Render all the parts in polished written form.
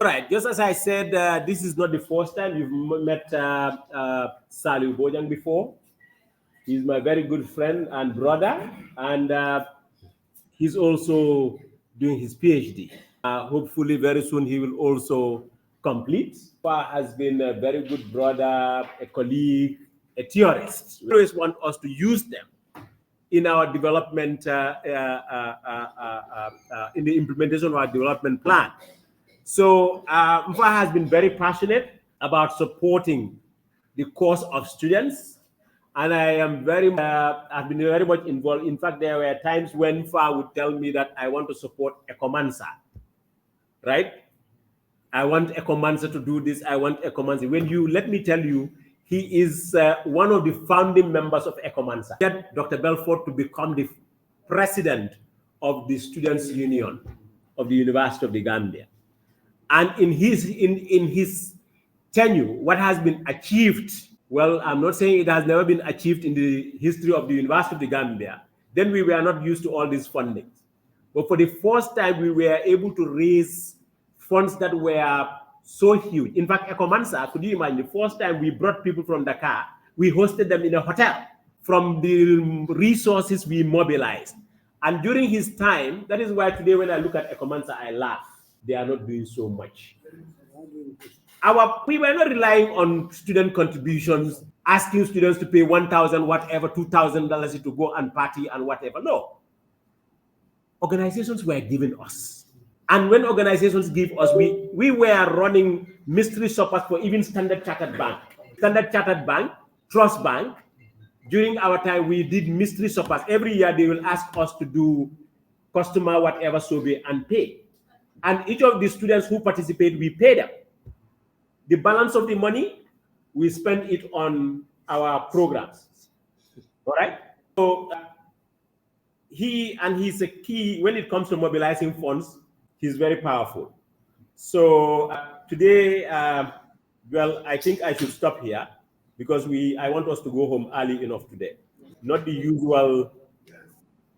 Right. Just as I said, this is not the first time you've met Salieu Bojang before. He's my very good friend and brother, and he's also doing his PhD. Hopefully, very soon he will also complete. Has been a very good brother, a colleague, a theorist. We always want us to use them in our development, in the implementation of our development plan. So Mfa has been very passionate about supporting the cause of students, and I am I've been very much involved. In fact, there were times when Mfa would tell me that I want to support Ecomansa, right? I want Ecomansa to do this. I want Ecomansa. Let me tell you, he is one of the founding members of Ecomansa. Get Dr. Belfort to become the president of the Students' Union of the University of the Gambia. And in his tenure, what has been achieved, well, I'm not saying it has never been achieved in the history of the University of the Gambia. Then we were not used to all these fundings. But for the first time, we were able to raise funds that were so huge. In fact, Ecomansa, could you imagine, the first time we brought people from Dakar, we hosted them in a hotel from the resources we mobilized. And during his time, that is why today when I look at Ecomansa, I laugh. They are not doing so much. We were not relying on student contributions, asking students to pay $1,000, whatever, $2,000 to go and party and whatever. No. Organizations were giving us. And when organizations give us, we were running mystery shoppers for even Standard Chartered Bank. Standard Chartered Bank, Trust Bank. During our time, we did mystery shoppers. Every year, they will ask us to do customer whatever survey and pay. And each of the students who participate, we pay them. The balance of the money, we spend it on our programs. All right? So he's a key, when it comes to mobilizing funds, he's very powerful. So today, well, I think I should stop here because I want us to go home early enough today. Not the usual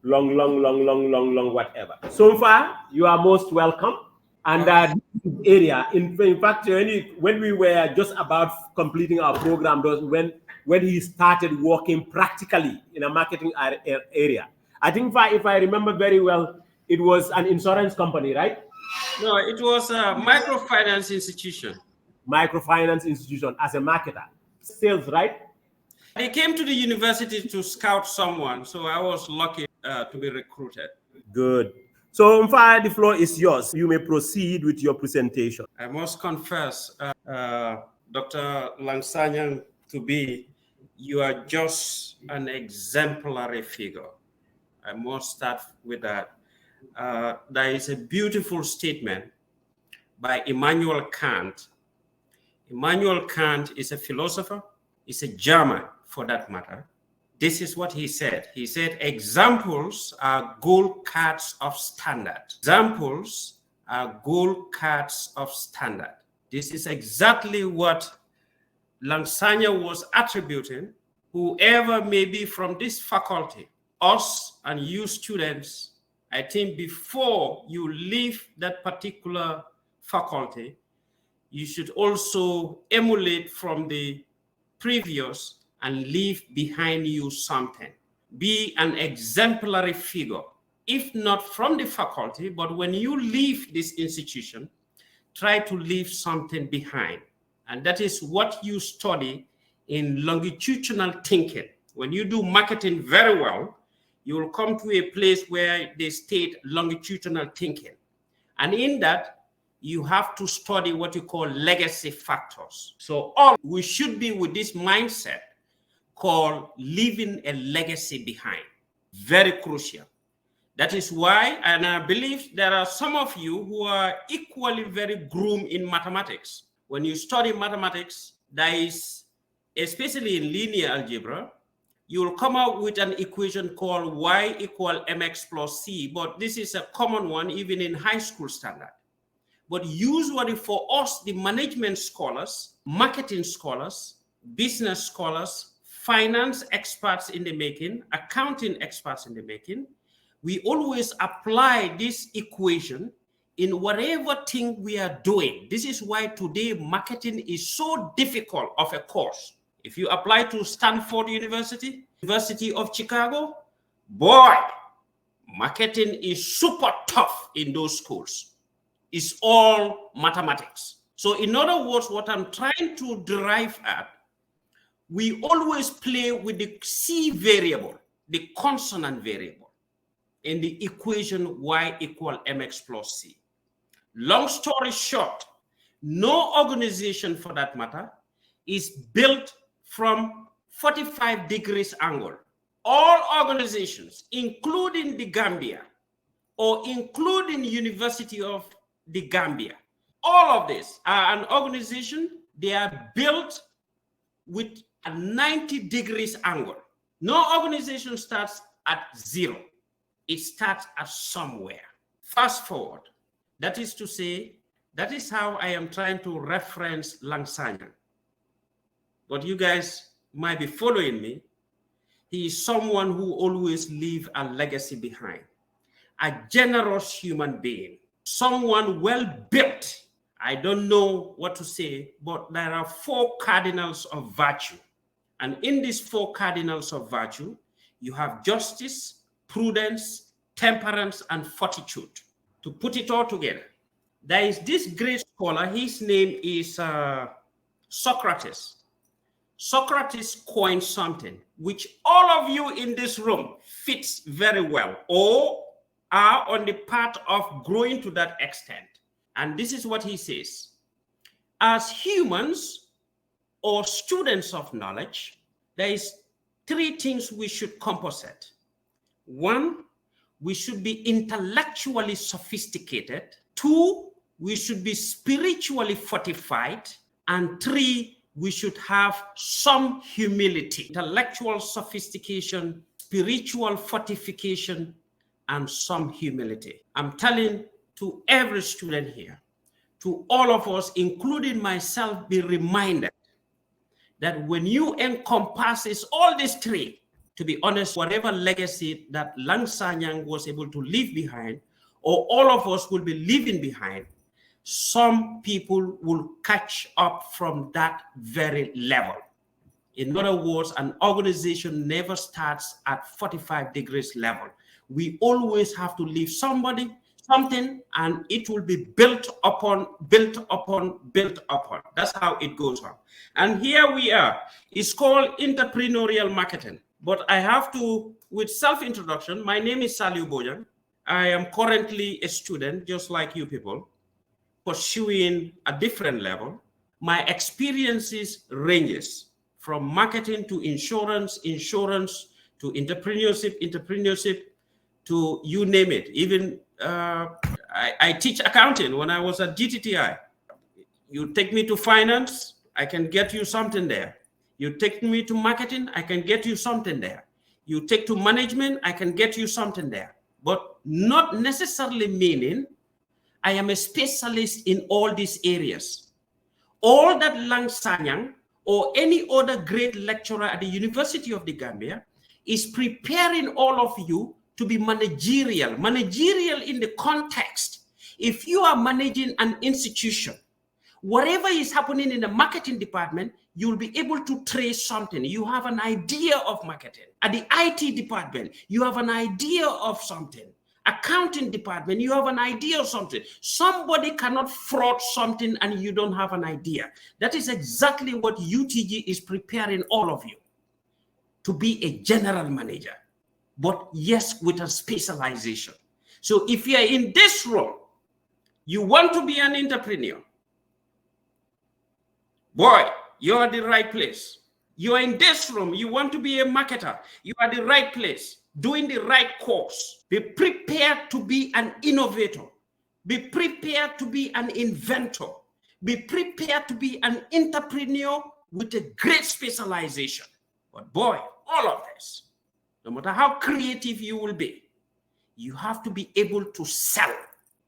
long, whatever. So far, you are most welcome. And this area, in fact, when we were just about completing our program, when he started working practically in a marketing area. I think if I remember very well, it was an insurance company, right? No, it was a microfinance institution. Microfinance institution as a marketer. Sales, right? They came to the university to scout someone, so I was lucky to be recruited. Good. So, Mfa, the floor is yours. You may proceed with your presentation. I must confess, Dr. Sanyang, you are just an exemplary figure. I must start with that. There is a beautiful statement by Immanuel Kant. Immanuel Kant is a philosopher, is a German for that matter. This is what he said. He said, examples are gold cards of standard. Examples are gold cards of standard. This is exactly what Langsanya was attributing. Whoever may be from this faculty, us and you students, I think before you leave that particular faculty, you should also emulate from the previous and leave behind you something. Be an exemplary figure, if not from the faculty, but when you leave this institution, try to leave something behind. And that is what you study in longitudinal thinking. When you do marketing very well, you will come to a place where they state longitudinal thinking. And in that, you have to study what you call legacy factors. So we should be with this mindset called leaving a legacy behind. Very crucial. That is why, and I believe there are some of you who are equally very groomed in mathematics. When you study mathematics, there is, especially in linear algebra, you will come out with an equation called y equal mx plus c, but this is a common one even in high school standard. But usually for us, the management scholars, marketing scholars, business scholars, finance experts in the making, accounting experts in the making, we always apply this equation in whatever thing we are doing. This is why today marketing is so difficult of a course. If you apply to Stanford University, University of Chicago, boy, marketing is super tough in those schools. It's all mathematics. So in other words, what I'm trying to derive at, we always play with the C variable, the consonant variable, in the equation y equal mx plus c. Long story short, no organization for that matter is built from 45 degrees angle. All organizations, including the Gambia or including University of the Gambia, all of this are an organization, they are built with a 90 degrees angle. No organization starts at zero. It starts at somewhere. Fast forward. That is to say, that is how I am trying to reference Sanyang. But you guys might be following me. He is someone who always leaves a legacy behind. A generous human being. Someone well built. I don't know what to say, but there are 4 cardinals of virtue. And in these 4 cardinals of virtue, you have justice, prudence, temperance, and fortitude. To put it all together, there is this great scholar, his name is Socrates. Socrates coined something which all of you in this room fits very well or are on the path of growing to that extent. And this is what he says. As humans or students of knowledge, there is 3 things we should composite. 1, we should be intellectually sophisticated. 2, we should be spiritually fortified. And 3, we should have some humility. Intellectual sophistication, spiritual fortification, and some humility. I'm telling to every student here, to all of us, including myself, be reminded that when you encompasses all these 3, to be honest, whatever legacy that Sanyang was able to leave behind, or all of us will be leaving behind, some people will catch up from that very level. In other words, an organization never starts at 45 degrees level. We always have to leave something, and it will be built upon, built upon, built upon. That's how it goes on. And here we are. It's called Entrepreneurial Marketing. But I have to, with self-introduction, my name is Salieu Bojang. I am currently a student, just like you people, pursuing a different level. My experiences ranges from marketing to insurance, insurance to entrepreneurship to you name it. Even I teach accounting when I was at GTTI. You take me to finance, I can get you something there. You take me to marketing, I can get you something there. You take to management, I can get you something there. But not necessarily meaning I am a specialist in all these areas. All that Sanyang or any other great lecturer at the University of the Gambia is preparing all of you to be managerial. Managerial in the context. If you are managing an institution, whatever is happening in the marketing department, you'll be able to trace something. You have an idea of marketing. At the IT department, you have an idea of something. Accounting department, you have an idea of something. Somebody cannot fraud something and you don't have an idea. That is exactly what UTG is preparing all of you to be a general manager, but yes, with a specialization. So if you are in this role, you want to be an entrepreneur, boy, you're at the right place. You're in this room, you want to be a marketer, you are the right place, doing the right course. Be prepared to be an innovator. Be prepared to be an inventor. Be prepared to be an entrepreneur with a great specialization. But boy, all of this, no matter how creative you will be, you have to be able to sell,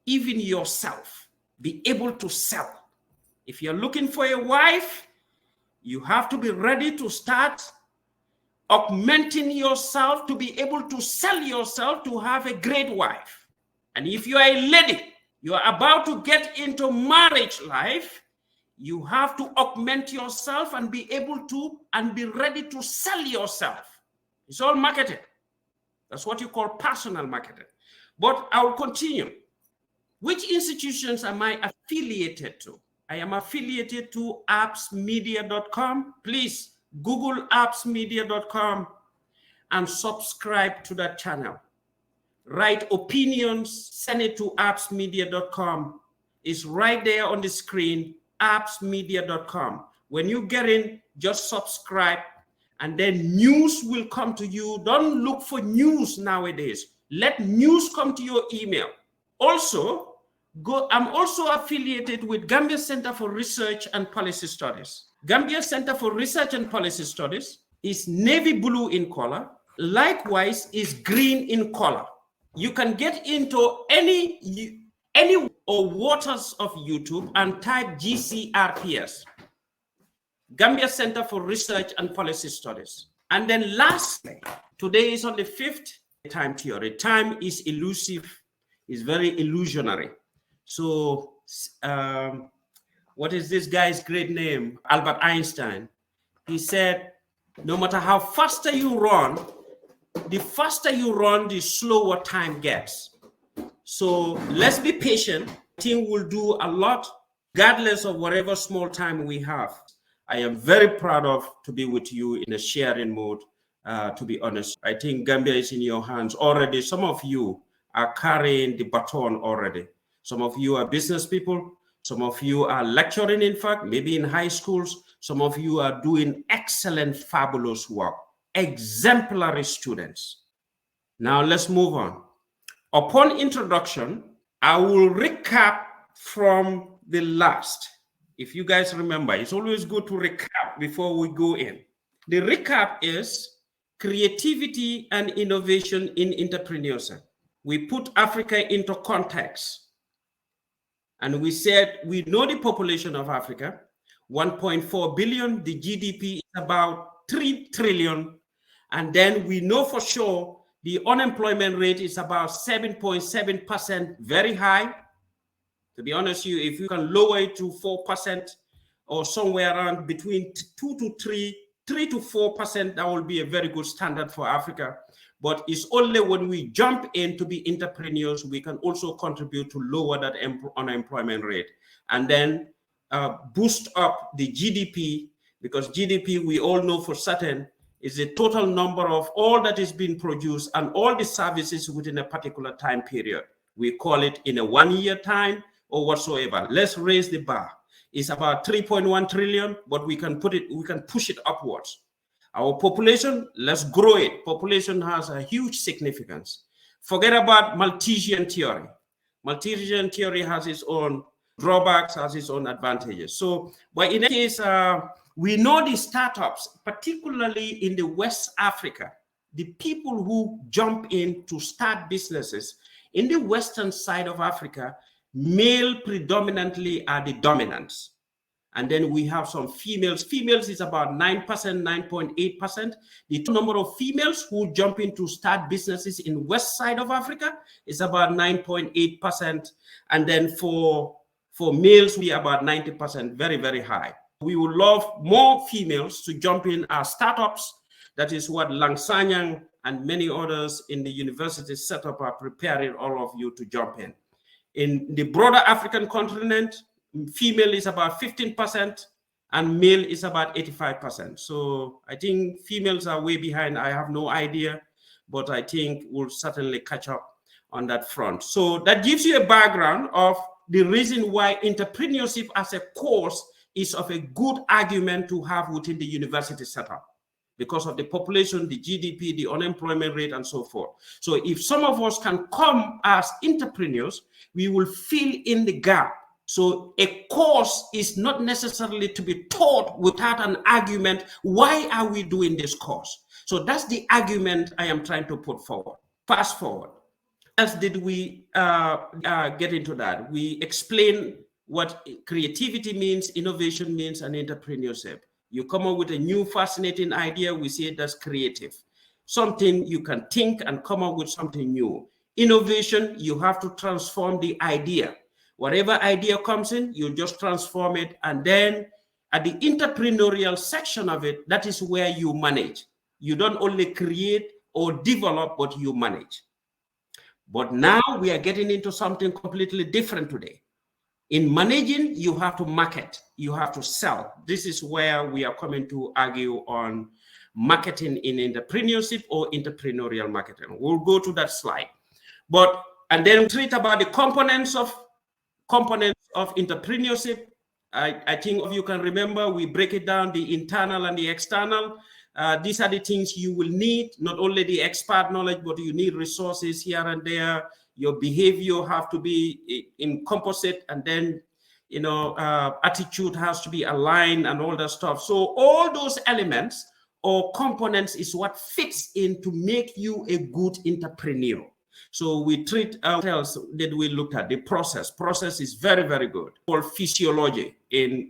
even yourself. Be able to sell. If you're looking for a wife, you have to be ready to start augmenting yourself to be able to sell yourself to have a great wife. And if you are a lady, You are about to get into marriage life. You have to augment yourself and be able to and be ready to sell yourself. It's all marketing. That's what you call personal marketing. But I'll continue. Which institutions am I affiliated to? I am affiliated to appsmedia.com. Please Google appsmedia.com and subscribe to that channel. Write opinions, send it to appsmedia.com. It's right there on the screen, appsmedia.com. When you get in, just subscribe, and then news will come to you. Don't look for news nowadays. Let news come to your email. Also, I'm also affiliated with Gambia Center for Research and Policy Studies. Gambia Center for Research and Policy Studies is navy blue in color. Likewise, is green in color. You can get into any or waters of YouTube and type GCRPS, Gambia Center for Research and Policy Studies. And then lastly, today is on the 5th time theory. Time is elusive, is very illusionary. So what is this guy's great name? Albert Einstein. He said, no matter how faster you run, the faster you run, the slower time gets. So let's be patient. Team will do a lot, regardless of whatever small time we have. I am very proud to be with you in a sharing mode, to be honest. I think Gambia is in your hands already. Some of you are carrying the baton already. Some of you are business people. Some of you are lecturing, in fact, maybe in high schools. Some of you are doing excellent, fabulous work. Exemplary students. Now let's move on. Upon introduction, I will recap from the last. If you guys remember, it's always good to recap before we go in. The recap is creativity and innovation in entrepreneurship. We put Africa into context. And we said, we know the population of Africa, 1.4 billion, the GDP is about 3 trillion. And then we know for sure the unemployment rate is about 7.7%, very high. To be honest with you, if you can lower it to 4% or somewhere around between 3 to 4%, that will be a very good standard for Africa. But it's only when we jump in to be entrepreneurs, we can also contribute to lower that unemployment rate. And then boost up the GDP, because GDP, we all know for certain, is the total number of all that is being produced and all the services within a particular time period. We call it in a 1 year time or whatsoever. Let's raise the bar. It's about 3.1 trillion, but we can push it upwards. Our population, let's grow it. Population has a huge significance. Forget about Malthusian theory. Malthusian theory has its own drawbacks, has its own advantages. So, but in any case, we know the startups, particularly in the West Africa, the people who jump in to start businesses in the Western side of Africa, male predominantly are the dominants. And then we have some females. Females is about 9%, 9.8%. The number of females who jump in to start businesses in West side of Africa is about 9.8%. And then for males, we are about 90%, very, very high. We would love more females to jump in as startups. That is what Sanyang and many others in the university setup are preparing all of you to jump in. In the broader African continent, female is about 15% and male is about 85%. So I think females are way behind. I have no idea, but I think we'll certainly catch up on that front. So that gives you a background of the reason why entrepreneurship as a course is of a good argument to have within the university setup, because of the population, the GDP, the unemployment rate, and so forth. So if some of us can come as entrepreneurs, we will fill in the gap. So a course is not necessarily to be taught without an argument. Why are we doing this course? So that's the argument I am trying to put forward. Fast forward. As did we get into that? We explain what creativity means, innovation means, and entrepreneurship. You come up with a new fascinating idea, we say that's creative. Something you can think and come up with something new. Innovation, you have to transform the idea. Whatever idea comes in, you just transform it. And then at the entrepreneurial section of it, that is where you manage. You don't only create or develop, but you manage. But now we are getting into something completely different today. In managing, you have to market, you have to sell. This is where we are coming to argue on marketing in entrepreneurship or entrepreneurial marketing. We'll go to that slide. And then treat about the components of entrepreneurship. I think if you can remember, we break it down, the internal and the external. These are the things you will need, not only the expert knowledge, but you need resources here and there. Your behavior have to be in composite, and then, attitude has to be aligned and all that stuff. So all those elements or components is what fits in to make you a good entrepreneur. So we treat else that we looked at the process. Process is very, very good. Or physiology in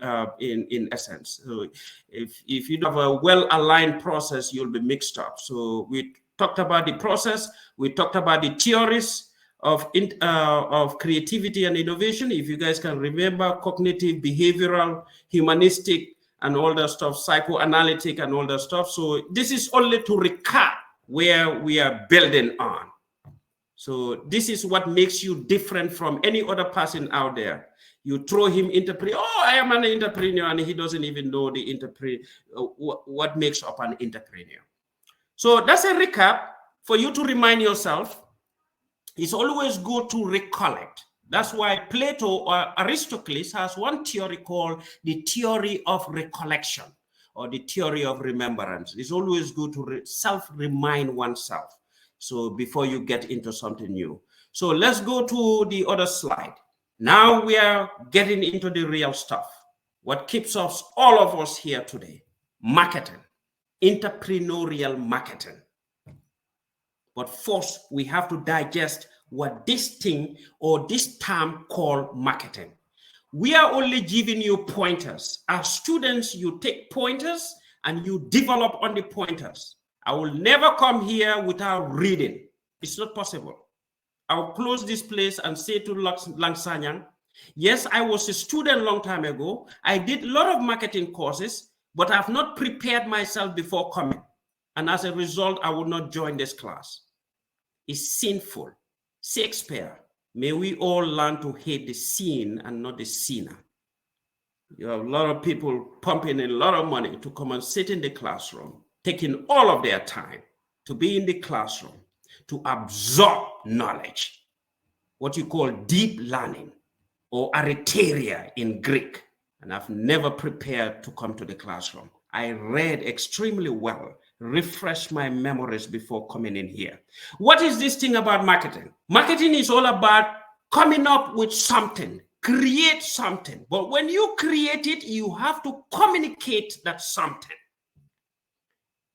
essence. So if you have a well-aligned process, you'll be mixed up. So we talked about the process. We talked about the theories of creativity and innovation. If you guys can remember, cognitive, behavioral, humanistic, and all that stuff, psychoanalytic, and all that stuff. So this is only to recap where we are building on. So this is what makes you different from any other person out there. You throw him entrepreneur. Oh, I am an entrepreneur, and he doesn't even know the what makes up an entrepreneur. So that's a recap for you to remind yourself. It's always good to recollect. That's why Plato or Aristocles has one theory called the theory of recollection or the theory of remembrance. It's always good to self-remind oneself. So before you get into something new. So let's go to the other slide. Now we are getting into the real stuff. What keeps us, all of us here today? Marketing, entrepreneurial marketing. But first, we have to digest what this thing or this term called marketing. We are only giving you pointers. As students, you take pointers and you develop on the pointers. I will never come here without reading. It's not possible. I'll close this place and say to Sanyang, yes, I was a student a long time ago. I did a lot of marketing courses, but I've not prepared myself before coming. And as a result, I will not join this class. It's sinful. Shakespeare, may we all learn to hate the sin and not the sinner. You have a lot of people pumping in a lot of money to come and sit in the classroom, taking all of their time to be in the classroom, to absorb knowledge, what you call deep learning or arithmeia in Greek. And I've never prepared to come to the classroom. I read extremely well, refresh my memories before coming in here. What is this thing about marketing? Marketing is all about coming up with something, create something. But when you create it, you have to communicate that something.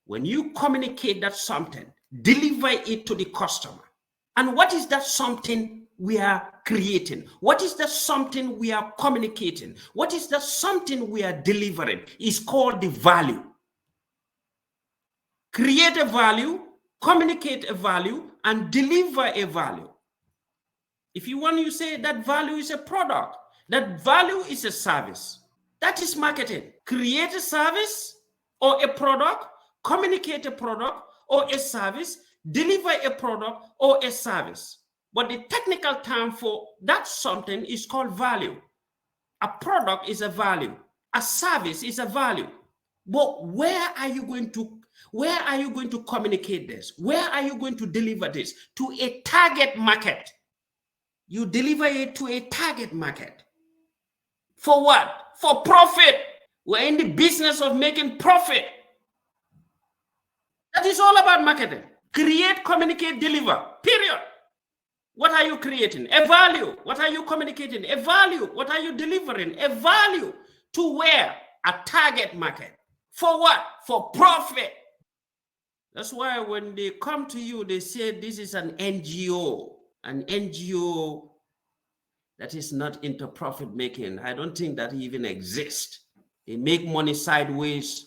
When you communicate that something, deliver it to the customer. And what is that something we are creating? What is that something we are communicating? What is that something we are delivering? It's called the value. Create a value, communicate a value, and deliver a value. If you want, you say that value is a product, that value is a service. That is marketing. Create a service or a product, communicate a product or a service, deliver a product or a service. But the technical term for that something is called value. A product is a value. A service is a value. But where are you going to communicate this? Where are you going to deliver this? To a target market. You deliver it to a target market. For what? For profit. We're in the business of making profit. That is all about marketing. Create, communicate, deliver. Period. What are you creating? A value. What are you communicating? A value. What are you delivering? A value. To where? A target market. For what? For profit. That's why when they come to you, they say this is an NGO. An NGO that is not into profit making. I don't think that even exists. They make money sideways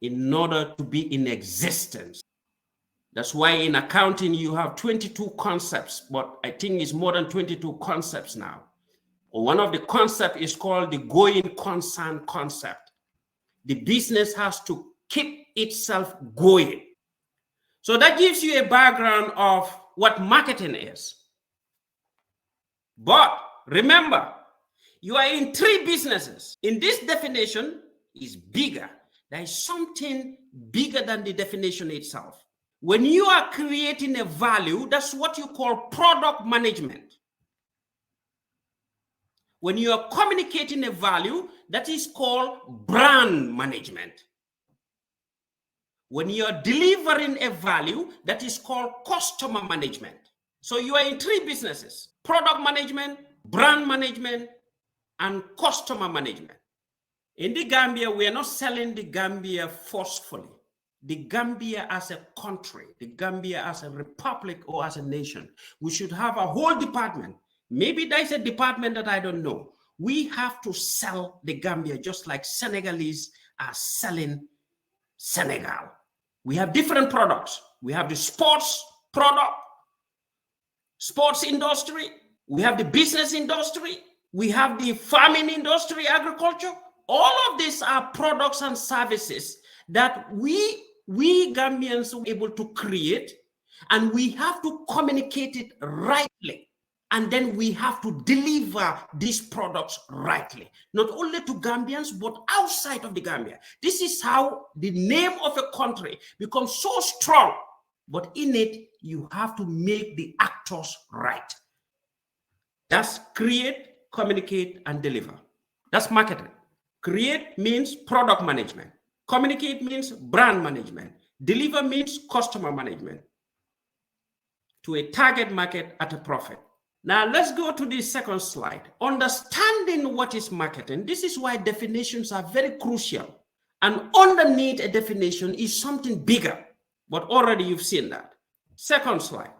in order to be in existence. That's why in accounting, you have 22 concepts, but I think it's more than 22 concepts now. One of the concepts is called the going concern concept. The business has to keep itself going. So that gives you a background of what marketing is. But remember, you are in 3 businesses. In this definition is bigger. There is something bigger than the definition itself. When you are creating a value, that's what you call product management. When you are communicating a value, that is called brand management. When you are delivering a value, that is called customer management. So you are in 3 businesses: product management, brand management, and customer management. In the Gambia, we are not selling the Gambia forcefully. The Gambia as a country, the Gambia as a republic or as a nation, we should have a whole department. Maybe there's a department that I don't know. We have to sell the Gambia just like Senegalese are selling Senegal. We have different products. We have the sports product, sports industry. We have the business industry. We have the farming industry, agriculture. All of these are products and services that we Gambians are able to create, and we have to communicate it rightly. And then we have to deliver these products rightly, not only to Gambians, but outside of the Gambia. This is how the name of a country becomes so strong. But in it, you have to make the actors right. That's create, communicate, and deliver. That's marketing. Create means product management. Communicate means brand management. Deliver means customer management to a target market at a profit. Now, let's go to the second slide. Understanding what is marketing. This is why definitions are very crucial. And underneath a definition is something bigger, but already you've seen that. Second slide.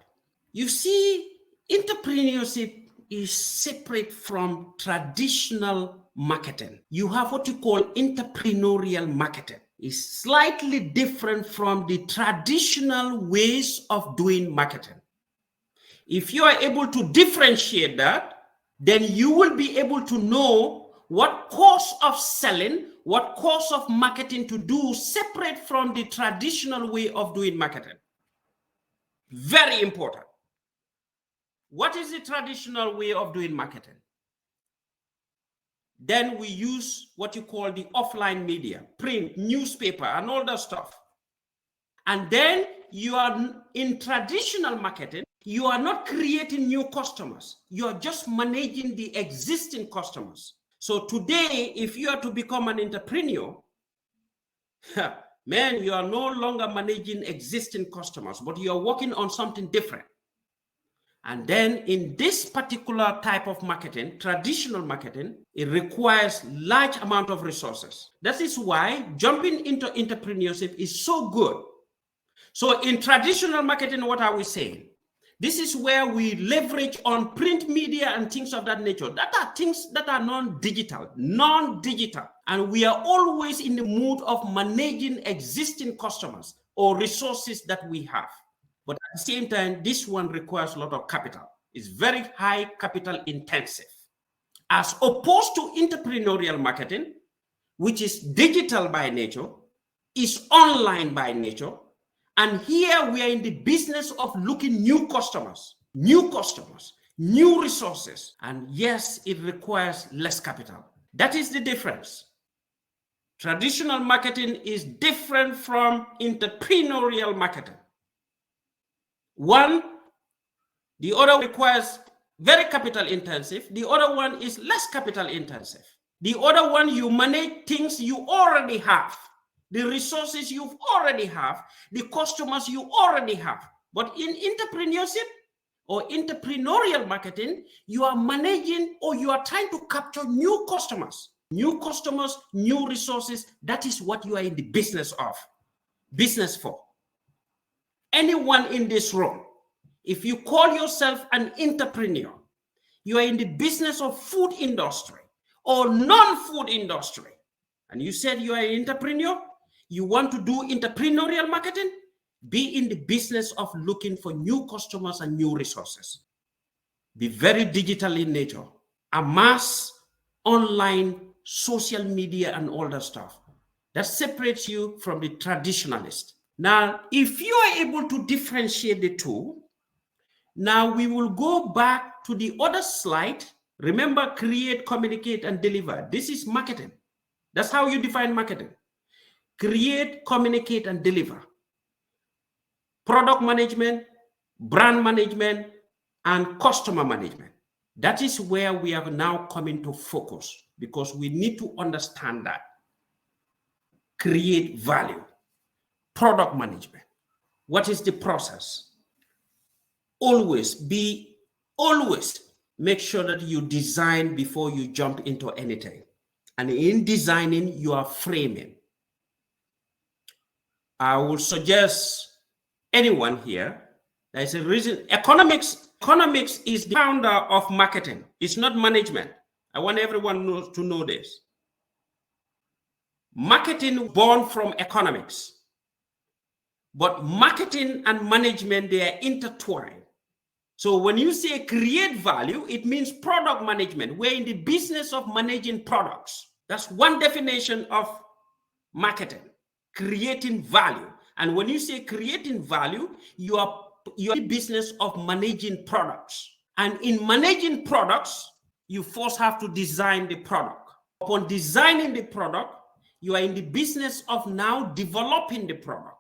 You see, entrepreneurship is separate from traditional marketing. You have what you call entrepreneurial marketing. It's slightly different from the traditional ways of doing marketing. If you are able to differentiate that, then you will be able to know what course of selling, what course of marketing to do separate from the traditional way of doing marketing. Very important. What is the traditional way of doing marketing? Then we use what you call the offline media, print, newspaper, and all that stuff. And then you are in traditional marketing, you are not creating new customers. You are just managing the existing customers. So today, if you are to become an entrepreneur, man, you are no longer managing existing customers, but you are working on something different. And then in this particular type of marketing, traditional marketing, it requires large amount of resources. That is why jumping into entrepreneurship is so good. So in traditional marketing, what are we saying? This is where we leverage on print media and things of that nature. That are things that are non-digital. And we are always in the mood of managing existing customers or resources that we have. But at the same time, this one requires a lot of capital. It's very high capital intensive. As opposed to entrepreneurial marketing, which is digital by nature, is online by nature. And here we are in the business of looking new customers, new resources. And yes, it requires less capital. That is the difference. Traditional marketing is different from entrepreneurial marketing. One, the other requires very capital intensive. The other one is less capital intensive. The other one, you manage things you already have. The resources you already have, the customers you already have. But in entrepreneurship or entrepreneurial marketing, you are managing or you are trying to capture new customers, new resources. That is what you are in the business for. Anyone in this room, if you call yourself an entrepreneur, you are in the business of food industry or non-food industry, and you said you are an entrepreneur, you want to do entrepreneurial marketing, be in the business of looking for new customers and new resources. Be very digital in nature. a mass online social media and all that stuff. That separates you from the traditionalist. Now, if you are able to differentiate the two, now we will go back to the other slide. Remember, create, communicate, and deliver. This is marketing. That's how you define marketing. Create, communicate, and deliver. Product management, brand management, and customer management. That is where we are now coming to focus, because we need to understand that. Create value. Product management. What is the process? Always make sure that you design before you jump into anything. And in designing, you are framing. I would suggest anyone here, there's a reason. Economics is the founder of marketing. It's not management. I want everyone to know this. Marketing born from economics. But marketing and management, they are intertwined. So when you say create value, it means product management. We're in the business of managing products. That's one definition of marketing, creating value. And when you say creating value, you are in the business of managing products. And in managing products, you first have to design the product. Upon designing the product, you are in the business of now developing the product.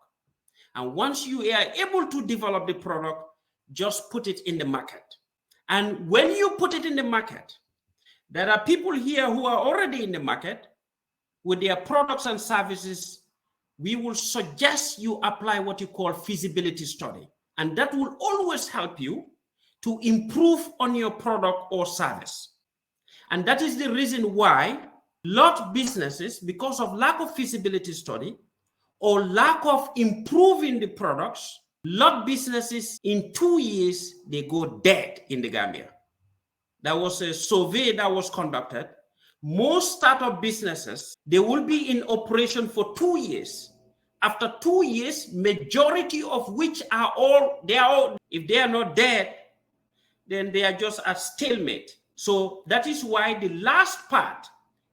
And once you are able to develop the product, just put it in the market. And when you put it in the market, there are people here who are already in the market with their products and services. We will suggest you apply what you call feasibility study. And that will always help you to improve on your product or service. And that is the reason why a lot of businesses, because of lack of feasibility study or lack of improving the products, a lot of businesses in 2 years, they go dead in the Gambia. There was a survey that was conducted. Most startup businesses, they will be in operation for 2 years. After 2 years, majority of which are all, if they are not dead, then they are just a stalemate. So that is why the last part,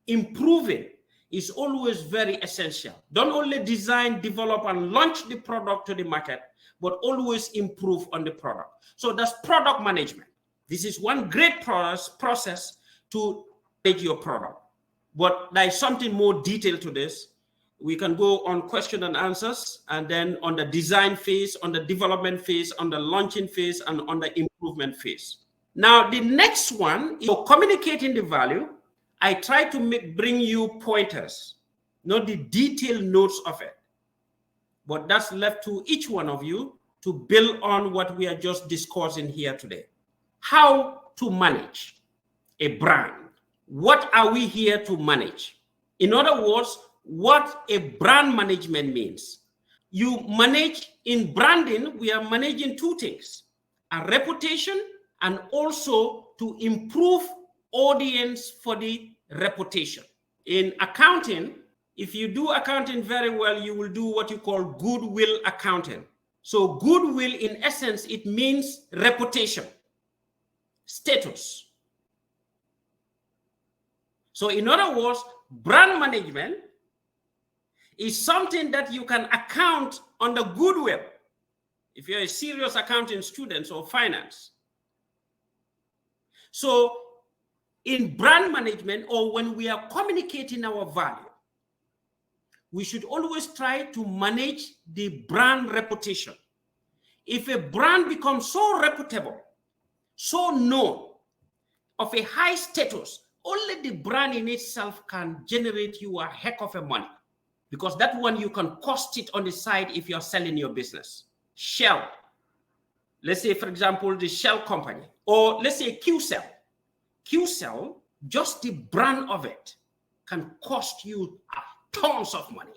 improving, is always very essential. Don't only design, develop, and launch the product to the market, but always improve on the product. So that's product management. This is one great process to manage your product. But there is something more detailed to this. We can go on question and answers, and then on the design phase, on the development phase, on the launching phase, and on the improvement phase. Now, the next one is communicating the value. I try to bring you pointers, not the detailed notes of it, but that's left to each one of you to build on what we are just discussing here today. How to manage a brand. What are we here to manage? In other words, what a brand management means. You manage in branding, we are managing two things, a reputation and also to improve audience for the reputation. In accounting, if you do accounting very well, you will do what you call goodwill accounting. So goodwill, in essence, it means reputation, status. So in other words, brand management is something that you can account on the goodwill. If you're a serious accounting student or finance. So in brand management, or when we are communicating our value, we should always try to manage the brand reputation. If a brand becomes so reputable, so known, of a high status, only the brand in itself can generate you a heck of a money, because that one you can cost it on the side if you're selling your business. Shell, let's say, for example, the Shell company, or let's say QCell. QCell, just the brand of it can cost you tons of money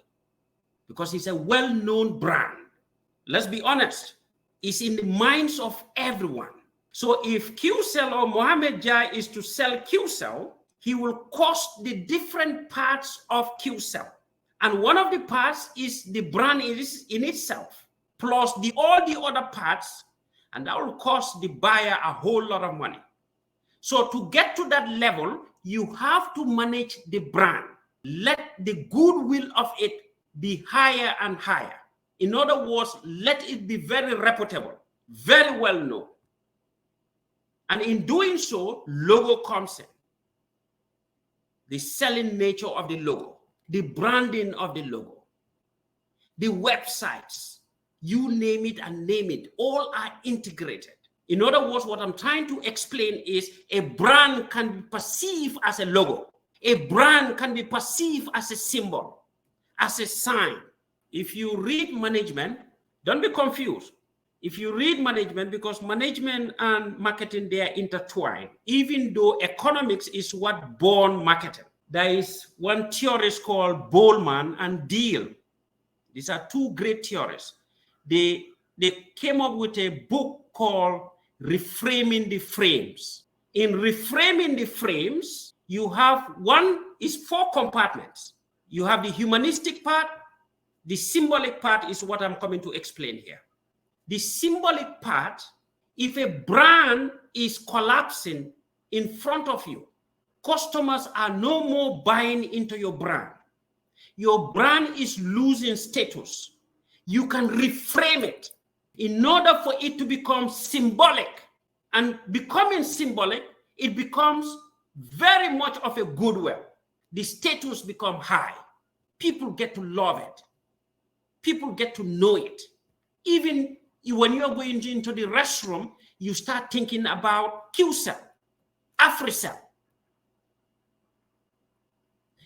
because it's a well-known brand. Let's be honest, it's in the minds of everyone. So if QCell or Mohammed Jai is to sell QCell, he will cost the different parts of QCell. And one of the parts is the brand in itself, plus all the other parts, and that will cost the buyer a whole lot of money. So to get to that level, you have to manage the brand. Let the goodwill of it be higher and higher. In other words, let it be very reputable, very well known. And in doing so, logo comes in. The selling nature of the logo, the branding of the logo, the websites, you name it and name it, all are integrated. In other words, what I'm trying to explain is a brand can be perceived as a logo. A brand can be perceived as a symbol, as a sign. If you read management, don't be confused. If you read management, because management and marketing, they are intertwined, even though economics is what born marketing. There is one theorist called Bowman and Deal. These are two great theorists. They came up with a book called Reframing the Frames. In reframing the frames, you have four compartments. You have the humanistic part. The symbolic part is what I'm coming to explain here. The symbolic part, if a brand is collapsing in front of you, customers are no more buying into your brand. Your brand is losing status. You can reframe it in order for it to become symbolic. And becoming symbolic, it becomes very much of a goodwill. The status becomes high. People get to love it. People get to know it. Even when you're going into the restroom, you start thinking about QCell, AfriCell,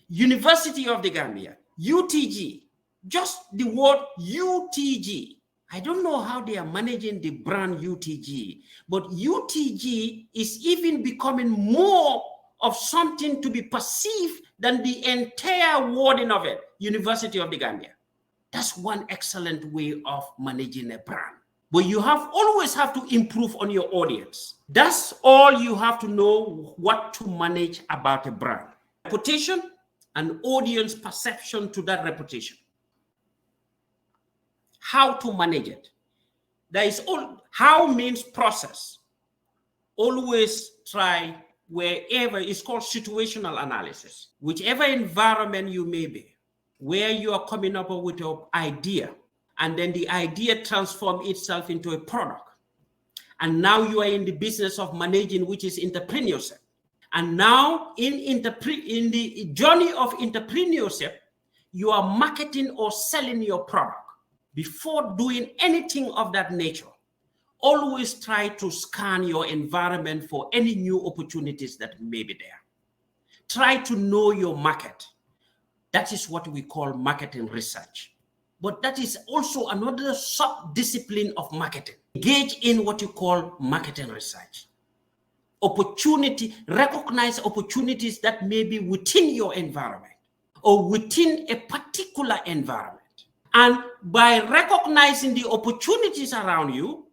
University of the Gambia, UTG, just the word UTG. I don't know how they are managing the brand UTG, but UTG is even becoming more of something to be perceived than the entire wording of it, University of the Gambia. That's one excellent way of managing a brand. But you always have to improve on your audience. That's all you have to know what to manage about a brand. Reputation and audience perception to that reputation. How to manage it. How means process. Always try wherever, it's called situational analysis. Whichever environment you may be, where you are coming up with your idea, and then the idea transforms itself into a product. And now you are in the business of managing, which is entrepreneurship. And now in the journey of entrepreneurship, you are marketing or selling your product. Before doing anything of that nature, always try to scan your environment for any new opportunities that may be there. Try to know your market. That is what we call marketing research. But that is also another sub-discipline of marketing. Engage in what you call marketing research. Recognize opportunities that may be within your environment or within a particular environment. And by recognizing the opportunities around you,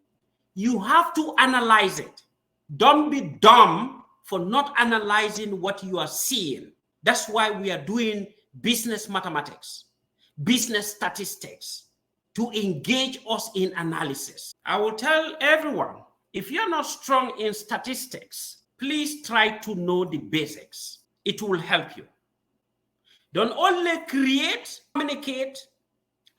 you have to analyze it. Don't be dumb for not analyzing what you are seeing. That's why we are doing business mathematics, business statistics, to engage us in analysis. I will tell everyone, if you're not strong in statistics, please try to know the basics. It will help you. Don't only create, communicate,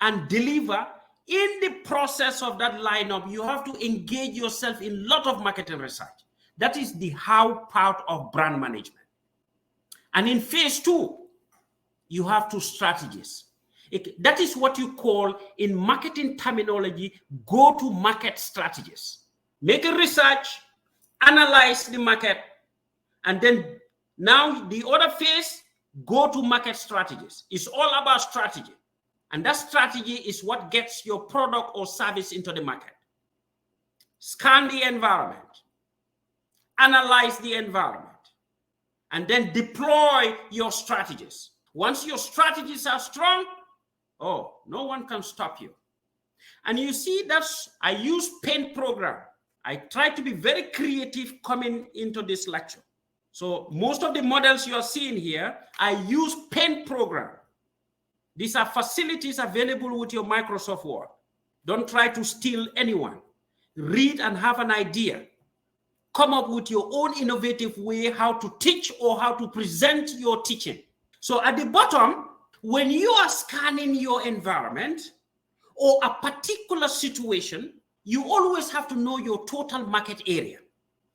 and deliver. In the process of that lineup, you have to engage yourself in a lot of marketing research. That is the how part of brand management. And in phase 2, you have to strategies. That is what you call, in marketing terminology, go-to-market strategies. Make a research, analyze the market, and then now the other phase, go-to-market strategies. It's all about strategy. And that strategy is what gets your product or service into the market. Scan the environment, analyze the environment, and then deploy your strategies. Once your strategies are strong, no one can stop you. And you see, I use paint program. I try to be very creative coming into this lecture. So most of the models you are seeing here, I use paint program. These are facilities available with your Microsoft Word. Don't try to steal anyone. Read and have an idea. come up with your own innovative way how to teach or how to present your teaching. So at the bottom, when you are scanning your environment or a particular situation, you always have to know your total market area.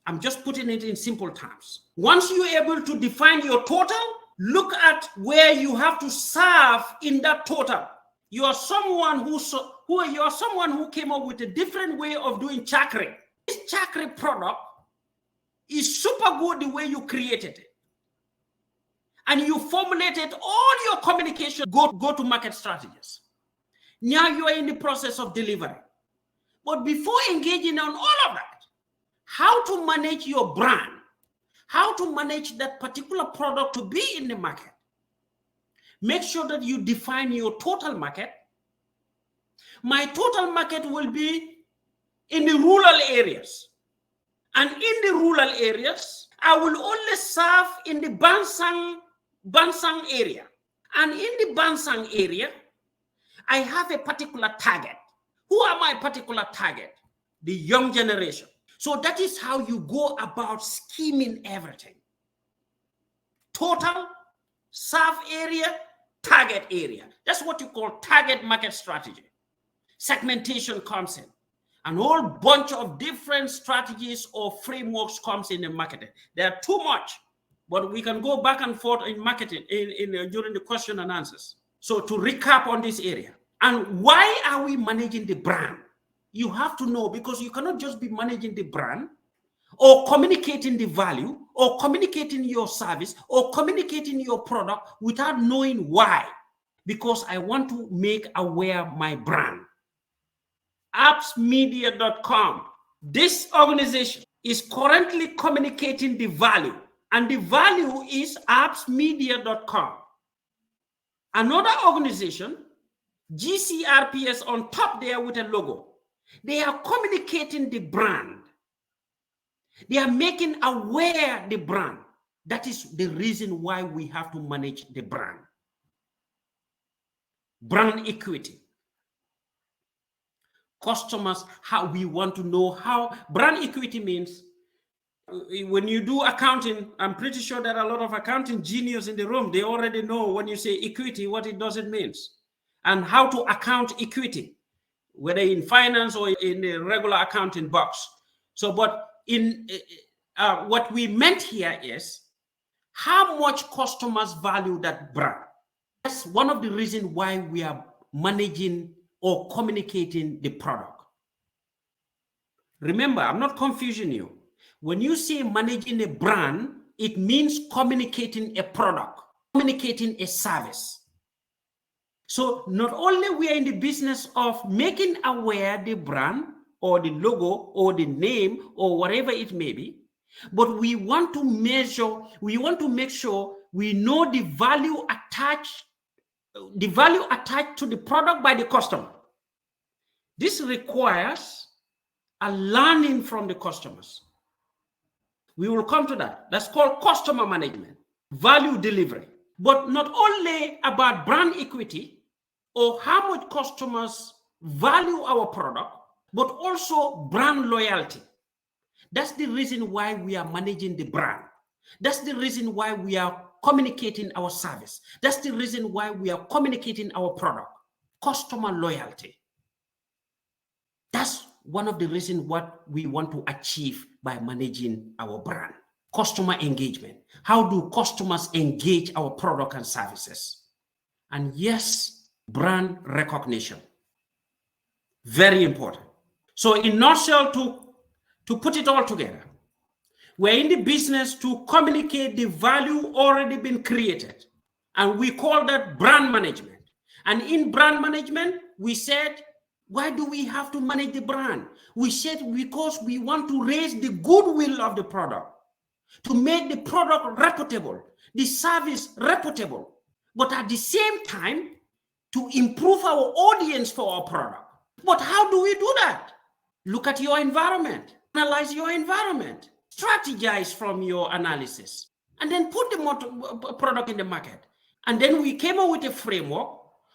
I'm just putting it in simple terms. Once you're able to define your total, look at where you have to serve in that total. You are someone who came up with a different way of doing chakra. This chakra product is super good the way you created it. And you formulated all your communication go-to market strategies. Now you are in the process of delivery. But before engaging on all of that, how to manage your brand, how to manage that particular product to be in the market. Make sure that you define your total market. My total market will be in the rural areas. And in the rural areas, I will only serve in the Bansang area. And in the Bansang area, I have a particular target. Who are my particular target? The young generation. So that is how you go about scheming everything. Total, serve area, target area. That's what you call target market strategy. Segmentation comes in. A whole bunch of different strategies or frameworks comes in the marketing. There are too much, but we can go back and forth in marketing during the question and answers. So to recap on this area, and why are we managing the brand? You have to know, because you cannot just be managing the brand or communicating the value or communicating your service or communicating your product without knowing why. Because I want to make aware my brand. appsmedia.com. This organization is currently communicating the value, and the value is appsmedia.com. Another organization, GCRPS on top there with a logo, they are communicating the brand. They are making aware the brand. That is the reason why we have to manage the brand. Brand equity. Customers, how we want to know how. Brand equity means when you do accounting, I'm pretty sure there are a lot of accounting geniuses in the room. They already know when you say equity, what it does it means, and how to account equity, whether in finance or in the regular accounting box. So, but in what we meant here is how much customers value that brand. That's one of the reasons why we are managing or communicating the product. Remember, I'm not confusing you. When you say managing a brand, it means communicating a product, communicating a service. So not only we are in the business of making aware the brand or the logo or the name or whatever it may be, but we want to measure, we want to make sure we know the value attached to the product by the customer. This requires a learning from the customers. We will come to that. That's called customer management, value delivery. But not only about brand equity or how much customers value our product, but also brand loyalty. That's the reason why we are managing the brand. That's the reason why we are communicating our service. That's the reason why we are communicating our product. Customer loyalty. That's one of the reasons what we want to achieve by managing our brand. Customer engagement. How do customers engage our product and services? And yes, brand recognition. Very important. So in nutshell, to put it all together, we're in the business to communicate the value already been created. And we call that brand management. And in brand management, we said, why do we have to manage the brand? We said because we want to raise the goodwill of the product, to make the product reputable, the service reputable, but at the same time, to improve our audience for our product. But how do we do that? Look at your environment, analyze your environment, strategize from your analysis, and then put the product in the market. And then we came up with a framework,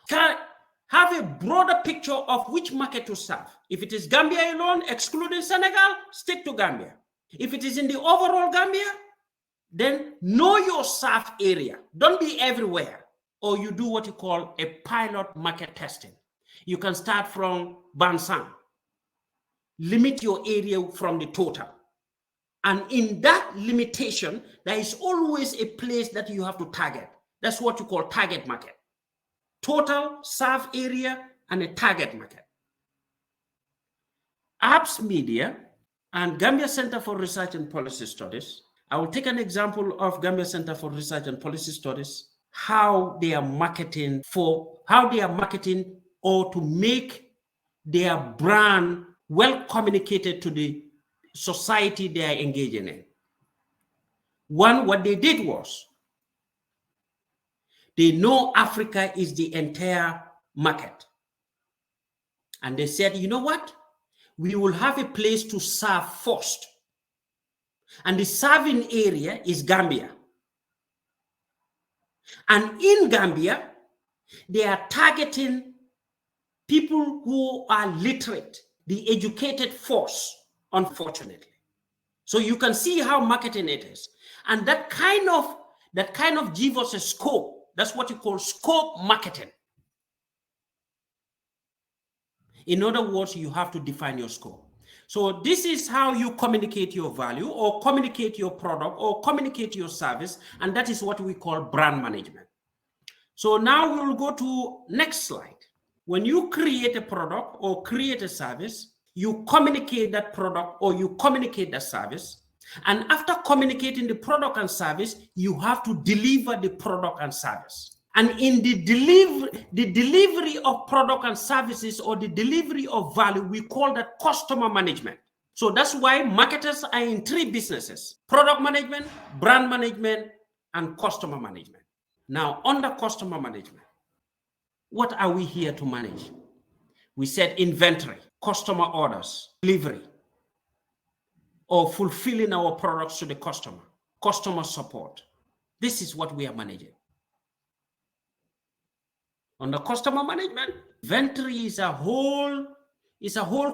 have a broader picture of which market to serve. If it is Gambia alone, excluding Senegal, stick to Gambia. If it is in the overall Gambia, then know your serve area. Don't be everywhere. Or you do what you call a pilot market testing. You can start from Bansang. Limit your area from the total. And in that limitation, there is always a place that you have to target. That's what you call target market. Total serve area and a target market. Apps Media and Gambia Center for Research and Policy Studies. I will take an example of Gambia Center for Research and Policy Studies, how they are marketing or to make their brand well communicated to the society they are engaging in. One, what they did was, they know Africa is the entire market. And they said, you know what? We will have a place to serve first. And the serving area is Gambia. And in Gambia, they are targeting people who are literate, the educated force, unfortunately. So you can see how marketing it is. And that kind of gives us a scope. That's what you call scope marketing. In other words, you have to define your scope. So this is how you communicate your value or communicate your product or communicate your service. And that is what we call brand management. So now we will go to next slide. When you create a product or create a service, you communicate that product or you communicate that service. And after communicating the product and service, you have to deliver the product and service. And in the delivery of product and services or the delivery of value, we call that customer management. So that's why marketers are in three businesses: product management, brand management, and customer management. Now, under customer management, what are we here to manage? We said inventory, customer orders, delivery, or fulfilling our products to the customer support. This is what we are managing. Under customer management, inventory is a whole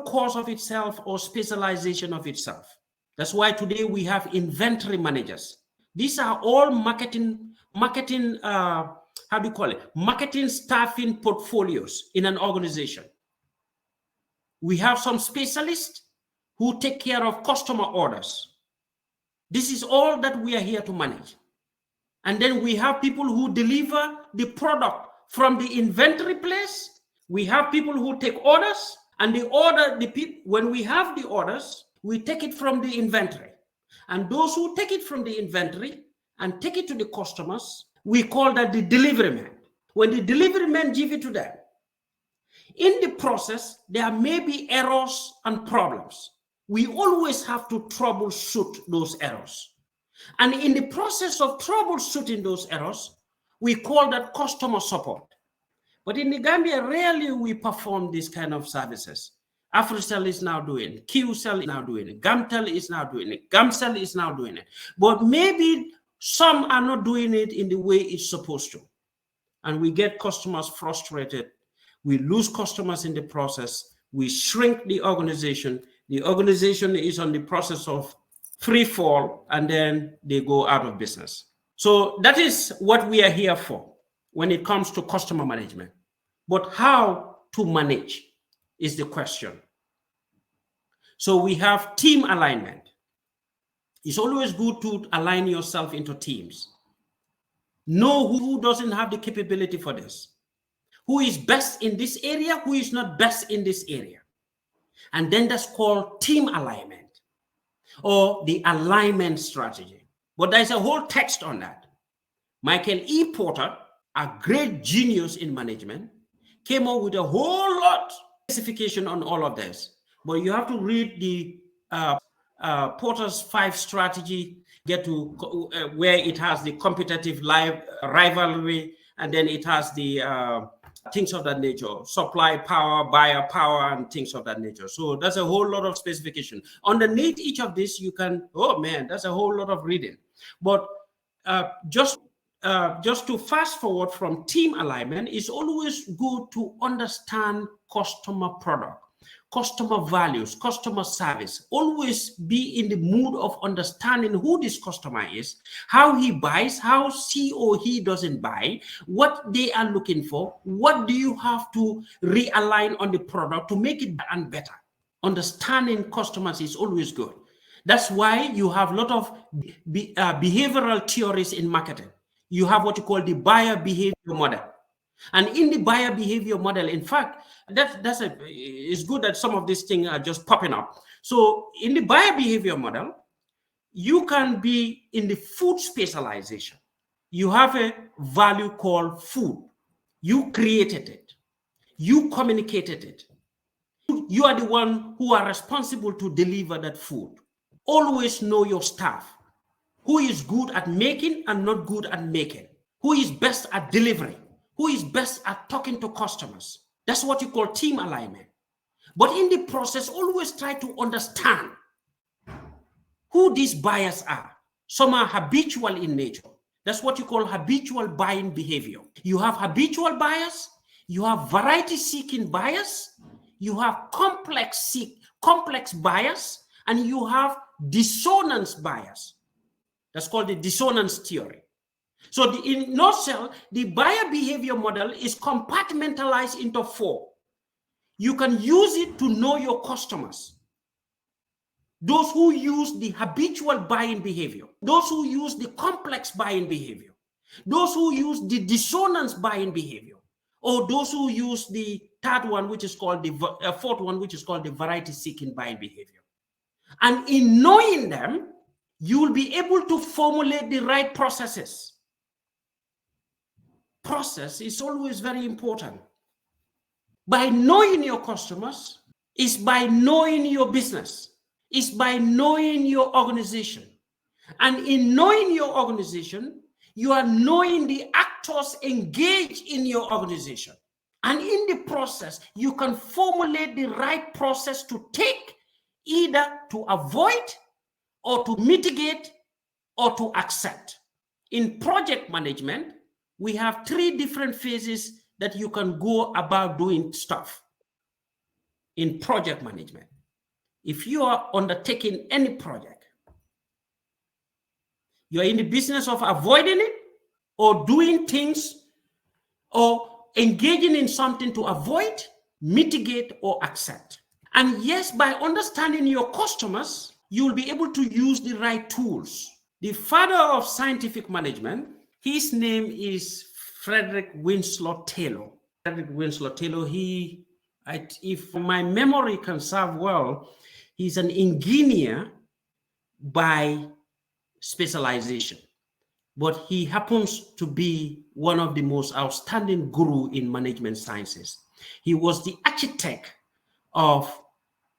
course of itself or specialization of itself. That's why today we have inventory managers. These are all marketing staffing portfolios in an organization. We have some specialists who take care of customer orders. This is all that we are here to manage. And then we have people who deliver the product from the inventory place. We have people who take orders, and when we have the orders, we take it from the inventory. And those who take it from the inventory and take it to the customers, we call that the delivery man. When the delivery man give it to them, in the process, there may be errors and problems. We always have to troubleshoot those errors. And in the process of troubleshooting those errors, we call that customer support. But in the Gambia, rarely we perform these kind of services. AfriCell is now doing it. QCell is now doing it. Gamtel is now doing it. Gamcell is now doing it. But maybe some are not doing it in the way it's supposed to. And we get customers frustrated. We lose customers in the process. We shrink the organization. The organization is on the process of free fall, and then they go out of business. So that is what we are here for when it comes to customer management. But how to manage is the question. So we have team alignment. It's always good to align yourself into teams. Know who doesn't have the capability for this. Who is best in this area, who is not best in this area. And then that's called team alignment or the alignment strategy. But there's a whole text on that. Michael E. Porter, a great genius in management, came up with a whole lot of specification on all of this. But you have to read the Porter's 5 strategy, get to where it has the competitive rivalry, and then it has the things of that nature, supply power, buyer power, and things of that nature. So that's a whole lot of specification. Underneath each of this, you can, oh man, that's a whole lot of reading. But just to fast forward from team alignment, it's always good to understand customer product. customer values, customer service. Always be in the mood of understanding who this customer is, how he buys, how she or he doesn't buy, what they are looking for, what do you have to realign on the product to make it and better. Understanding customers is always good. That's why you have a lot of behavioral theories in marketing. You have what you call the buyer behavior model. And in the buyer behavior model, in fact, it's good that some of these things are just popping up. So in the buyer behavior model, you can be in the food specialization. You have a value called food. You created it. You communicated it. You are the one who are responsible to deliver that food. Always know your staff. Who is good at making and not good at making? Who is best at delivering? Who is best at talking to customers? That's what you call team alignment. But in the process, always try to understand who these buyers are. Some are habitual in nature. That's what you call habitual buying behavior. You have habitual buyers, you have variety-seeking buyers, you have complex buyers, and you have dissonance buyers. That's called the dissonance theory. So in nutshell, the buyer behavior model is compartmentalized into 4. You can use it to know your customers. Those who use the habitual buying behavior, those who use the complex buying behavior, those who use the dissonance buying behavior, or those who use the third one, which is called the fourth one, which is called the variety-seeking buying behavior. And in knowing them, you will be able to formulate the right processes. Process is always very important. By knowing your customers, is by knowing your business, is by knowing your organization. And in knowing your organization, you are knowing the actors engaged in your organization. And in the process, you can formulate the right process to take, either to avoid or to mitigate or to accept. In project management, we have 3 different phases that you can go about doing stuff in project management. If you are undertaking any project, you are in the business of avoiding it or doing things or engaging in something to avoid, mitigate, or accept. And yes, by understanding your customers, you will be able to use the right tools. The father of scientific management, his name is Frederick Winslow Taylor. Frederick Winslow Taylor, if my memory can serve well, he's an engineer by specialization, but he happens to be one of the most outstanding guru in management sciences. He was the architect of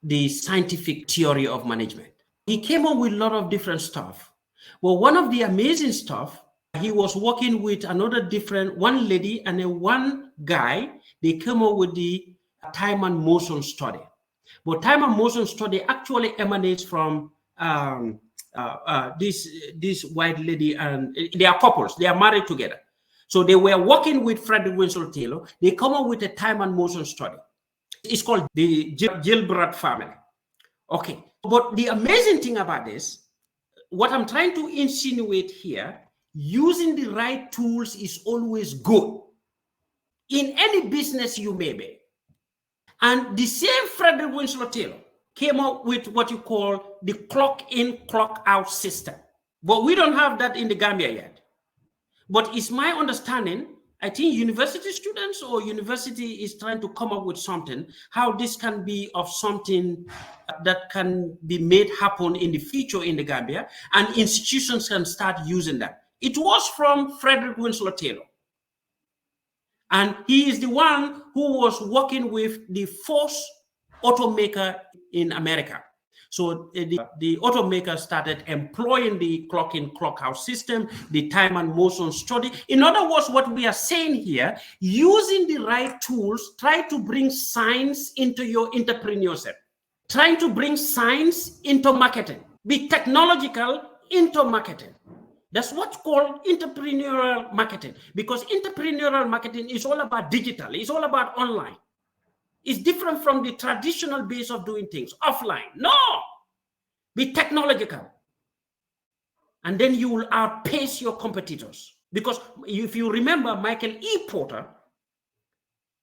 the scientific theory of management. He came up with a lot of different stuff. Well, one of the amazing stuff, he was working with one lady and one guy. They came up with the time and motion study. But time and motion study actually emanates from this white lady, and they are couples. They are married together. So they were working with Frederick Winslow Taylor. They come up with a time and motion study. It's called the Gilbert family. Okay. But the amazing thing about this, what I'm trying to insinuate here, using the right tools is always good in any business you may be. And the same Frederick Winslow Taylor came up with what you call the clock in, clock out system. But we don't have that in the Gambia yet. But it's my understanding, I think university students or university is trying to come up with something, how this can be of something that can be made happen in the future in the Gambia, and institutions can start using that. It was from Frederick Winslow Taylor. And he is the one who was working with the first automaker in America. So the automaker started employing the clock in, clock out system, the time and motion study. In other words, what we are saying here, using the right tools, try to bring science into your entrepreneurship, trying to bring science into marketing, be technological into marketing. That's what's called entrepreneurial marketing, because entrepreneurial marketing is all about digital. It's all about online. It's different from the traditional base of doing things, offline. No, be technological. And then you will outpace your competitors. Because if you remember Michael E. Porter,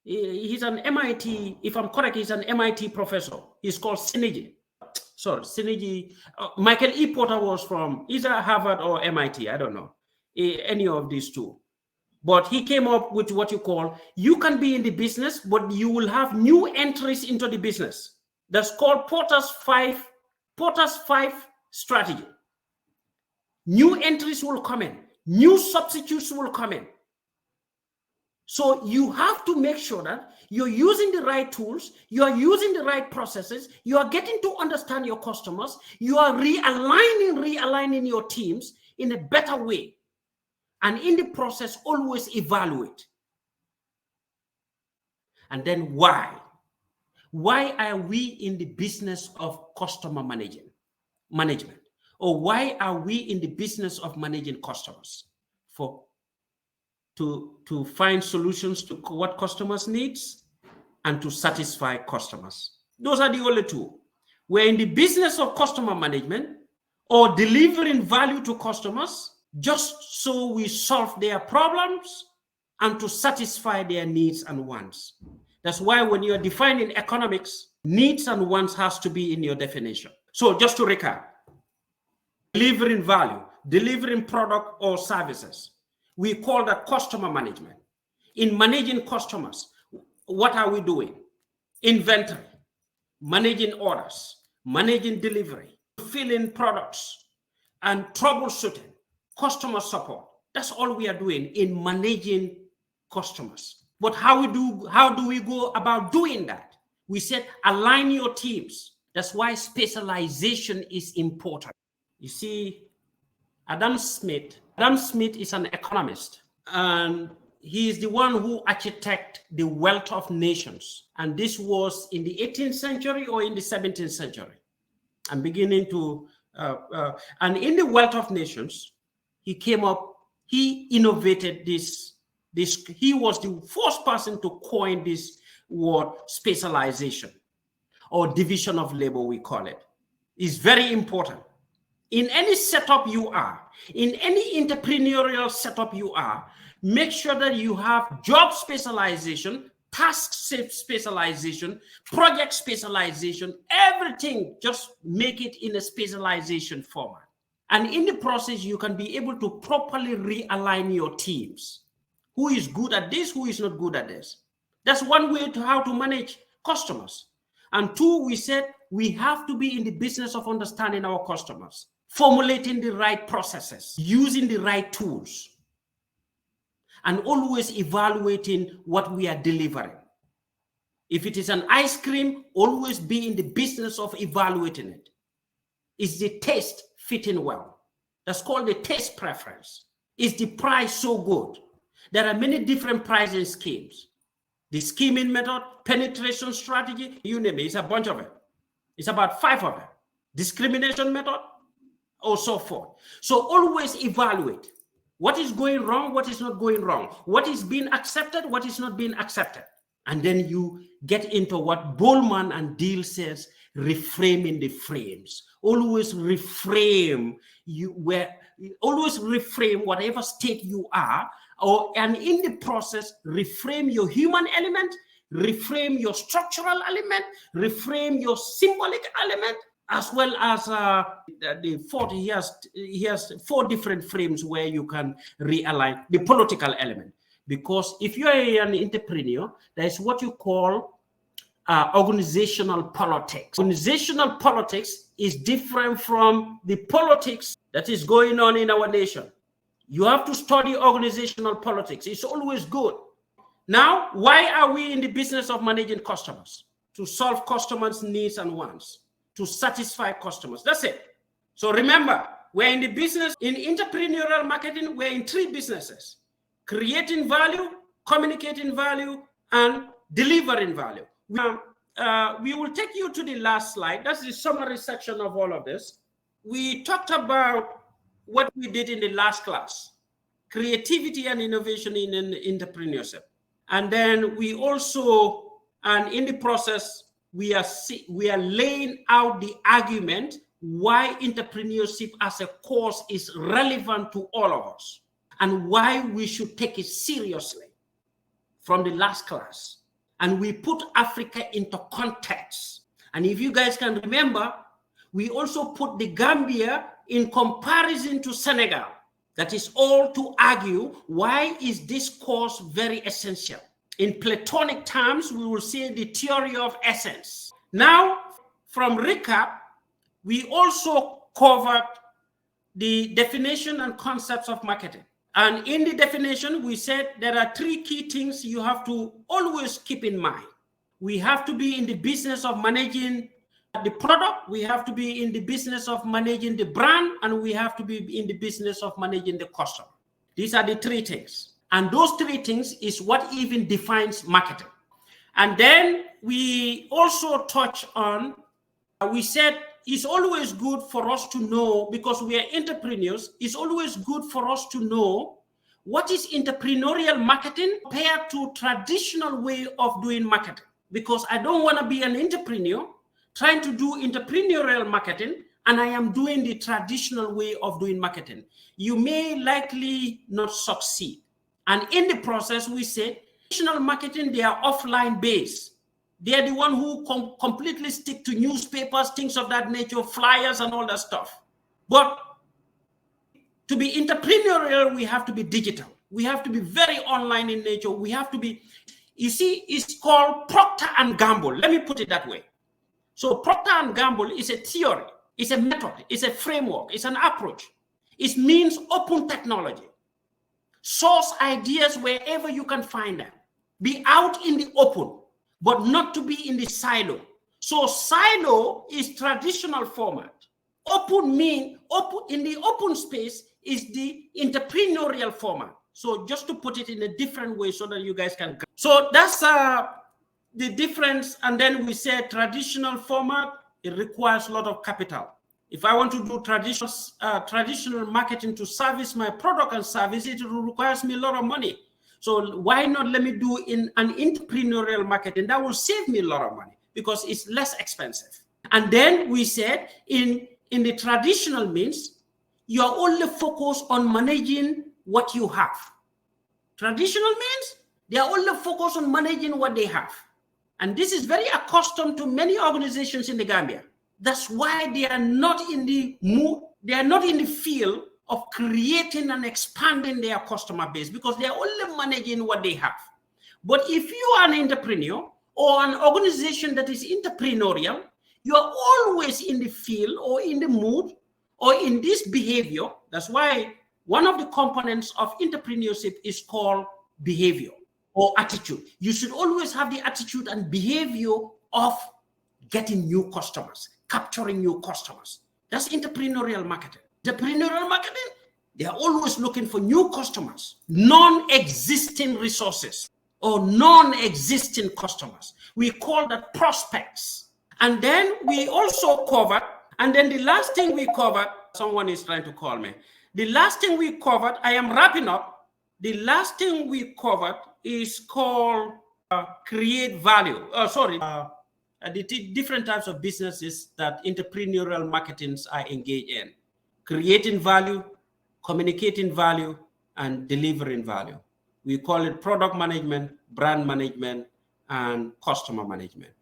he's an MIT, if I'm correct, he's an MIT professor. He's called Synergy. Sorry, Synergy. Michael E. Porter was from either Harvard or MIT, I don't know, any of these two. But he came up with what you call, you can be in the business, but you will have new entries into the business. That's called Porter's five strategy. New entries will come in, new substitutes will come in. So you have to make sure that you're using the right tools, you are using the right processes, you are getting to understand your customers, you are realigning your teams in a better way. And in the process, always evaluate. And then why? Why are we in the business of customer management? Or why are we in the business of managing customers? To find solutions to what customers needs and to satisfy customers. Those are the only two. We're in the business of customer management or delivering value to customers just so we solve their problems and to satisfy their needs and wants. That's why when you're defining economics, needs and wants has to be in your definition. So just to recap, delivering value, delivering product or services. We call that customer management. In managing customers, what are we doing? Inventory, managing orders, managing delivery, filling products, and troubleshooting, customer support. That's all we are doing in managing customers. But how do we go about doing that? We said align your teams. That's why specialization is important. You see, Adam Smith is an economist, and he is the one who architected the wealth of nations. And this was in the 18th century or in the 17th century. I'm beginning to, and in the wealth of nations, he innovated this, he was the first person to coin this word specialization or division of labor, we call it. It's very important. In any setup you are, in any entrepreneurial setup you are, make sure that you have job specialization, task specialization, project specialization, everything, just make it in a specialization format. And in the process, you can be able to properly realign your teams. Who is good at this, who is not good at this. That's one way to how to manage customers. And two, we said we have to be in the business of understanding our customers, formulating the right processes, using the right tools, and always evaluating what we are delivering. If it is an ice cream, always be in the business of evaluating it. Is the taste fitting well? That's called the taste preference. Is the price so good? There are many different pricing schemes. The scheming method, penetration strategy, you name it, it's a bunch of it. It's about 5 of them. Discrimination method, or so forth. So always evaluate what is going wrong, what is not going wrong, what is being accepted, what is not being accepted. And then you get into what Bowman and Deal says, reframing the frames. Always reframe always reframe whatever state you are, and in the process, reframe your human element, reframe your structural element, reframe your symbolic element, as well as the fourth. He has 4 different frames where you can realign the political element. Because if you are an entrepreneur, there is what you call organizational politics. Organizational politics is different from the politics that is going on in our nation. You have to study organizational politics. It's always good. Now, why are we in the business of managing customers? To solve customers' needs and wants, to satisfy customers. That's it. So remember, we're in the business, in entrepreneurial marketing, we're in 3 businesses: creating value, communicating value, and delivering value. We will take you to the last slide. That's the summary section of all of this. We talked about what we did in the last class: creativity and innovation in entrepreneurship. And then we also And in the process, we are laying out the argument why entrepreneurship as a course is relevant to all of us and why we should take it seriously from the last class. And we put Africa into context. And if you guys can remember, we also put the Gambia in comparison to Senegal. That is all to argue why is this course very essential. In Platonic terms, we will say the theory of essence. Now, from recap, we also covered the definition and concepts of marketing. And in the definition, we said there are 3 key things you have to always keep in mind. We have to be in the business of managing the product, we have to be in the business of managing the brand, and we have to be in the business of managing the customer. These are the 3 things. And those 3 things is what even defines marketing. And then we also touch on, we said it's always good for us to know, because we are entrepreneurs, it's always good for us to know what is entrepreneurial marketing compared to traditional way of doing marketing. Because I don't want to be an entrepreneur trying to do entrepreneurial marketing and I am doing the traditional way of doing marketing. You may likely not succeed. And in the process, we said traditional marketing, they are offline based. They are the one who completely stick to newspapers, things of that nature, flyers and all that stuff. But to be entrepreneurial, we have to be digital. We have to be very online in nature. We have to be, you see, it's called Procter and Gamble. Let me put it that way. So Procter and Gamble is a theory, it's a method, it's a framework, it's an approach. It means open technology. Source ideas wherever you can find them. Be out in the open, but not to be in the silo. So silo is traditional format. Open mean open in the open space is the entrepreneurial format. So just to put it in a different way so that you guys can. So that's the difference. And then we said traditional format, it requires a lot of capital. If I want to do traditional marketing to service my product and service, it requires me a lot of money. So why not let me do in an entrepreneurial marketing that will save me a lot of money because it's less expensive. And then we said in the traditional means, you're only focused on managing what you have. Traditional means they are only focused on managing what they have. And this is very accustomed to many organizations in the Gambia. That's why they are not in the mood, they are not in the field of creating and expanding their customer base because they are only managing what they have. But if you are an entrepreneur or an organization that is entrepreneurial, you are always in the field or in the mood or in this behavior. That's why one of the components of entrepreneurship is called behavior or attitude. You should always have the attitude and behavior of getting new customers, capturing new customers. That's entrepreneurial marketing. Entrepreneurial marketing, they are always looking for new customers, non-existing resources or non-existing customers. We call that prospects. And then we also covered, and then the last thing we covered, someone is trying to call me. The last thing we covered, I am wrapping up. The last thing we covered is called create value. The different types of businesses that entrepreneurial marketings are engaged in. Creating value, communicating value, and delivering value. We call it product management, brand management, and customer management.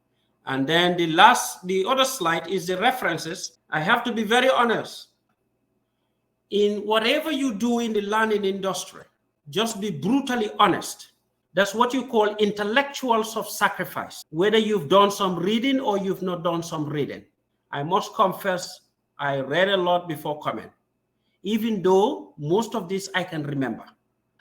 And then the other slide is the references. I have to be very honest. In whatever you do in the learning industry, just be brutally honest. That's what you call intellectuals of sacrifice. Whether you've done some reading or you've not done some reading. I must confess, I read a lot before coming, even though most of this I can remember.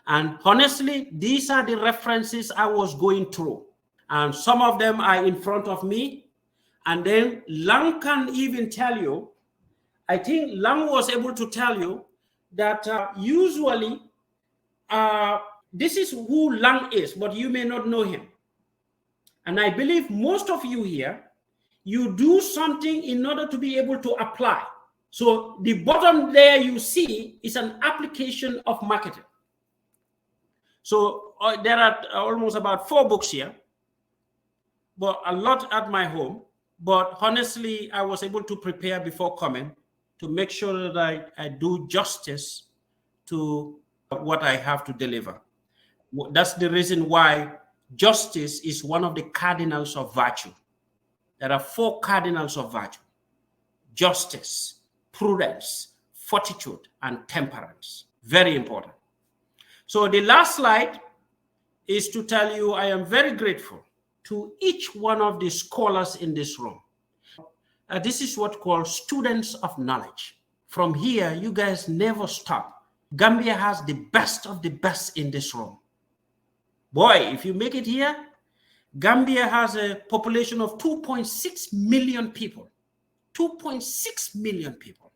And honestly, these are the references I was going through. And some of them are in front of me. And then Lang can even tell you, I think Lang was able to tell you that usually this is who Lang is, but you may not know him. And I believe most of you here, you do something in order to be able to apply. So the bottom there you see is an application of marketing. So there are almost about 4 books here. but a lot at my home. But honestly, I was able to prepare before coming to make sure that I do justice to what I have to deliver. That's the reason why justice is one of the cardinals of virtue. There are 4 cardinals of virtue: justice, prudence, fortitude, and temperance. Very important. So the last slide is to tell you I am very grateful to each one of the scholars in this room. This is what called students of knowledge. From here, you guys never stop. Gambia has the best of the best in this room. Boy, if you make it here, Gambia has a population of 2.6 million people. 2.6 million people.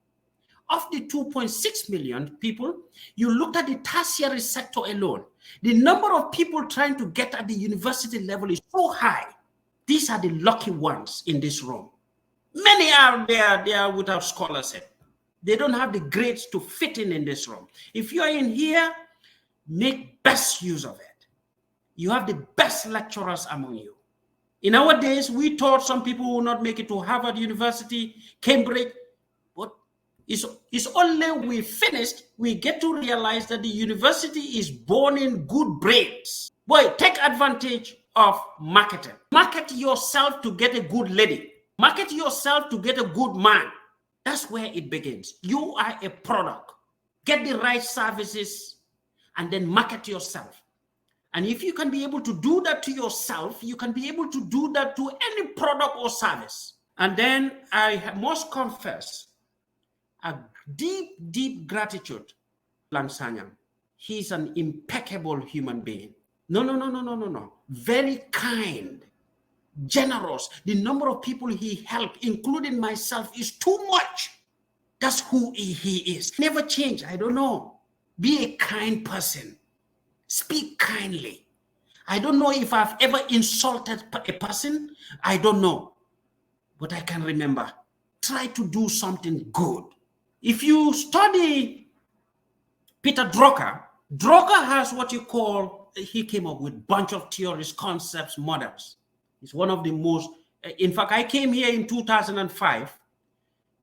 Of the 2.6 million people, you look at the tertiary sector alone, the number of people trying to get at the university level is so high. These are the lucky ones in this room. Many are there, they are without scholarship. They don't have the grades to fit in this room. If you are in here, make best use of it. You have the best lecturers among you. In our days, we thought some people will not make it to Harvard University, Cambridge, but it's only we finished, we get to realize that the university is born in good brains. Boy, take advantage of marketing. Market yourself to get a good lady. Market yourself to get a good man. That's where it begins. You are a product. Get the right services and then market yourself. And if you can be able to do that to yourself, you can be able to do that to any product or service. And then I must confess a deep, deep gratitude to Sanyang. He's an impeccable human being. No. Very kind, generous. The number of people he helped, including myself, is too much. That's who he is. Never change. I don't know. Be a kind person. Speak kindly. I don't know if I've ever insulted a person. I don't know. But I can remember. Try to do something good. If you study Peter Drucker has what you call, he came up with a bunch of theories, concepts, models. He's one of the most, in fact, I came here in 2005.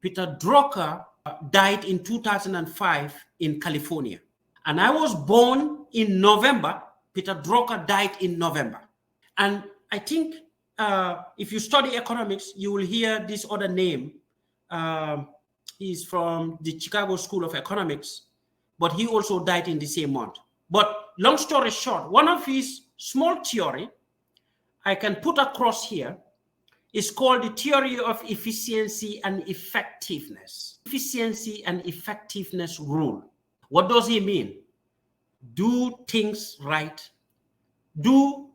Peter Drucker died in 2005 in California. And I was born in November. Peter Drucker died in November. And I think if you study economics, you will hear this other name. He's from the Chicago School of Economics, but he also died in the same month. But long story short, one of his small theory I can put across here is called the theory of efficiency and effectiveness. Efficiency and effectiveness rule. What does he mean? Do things right. Do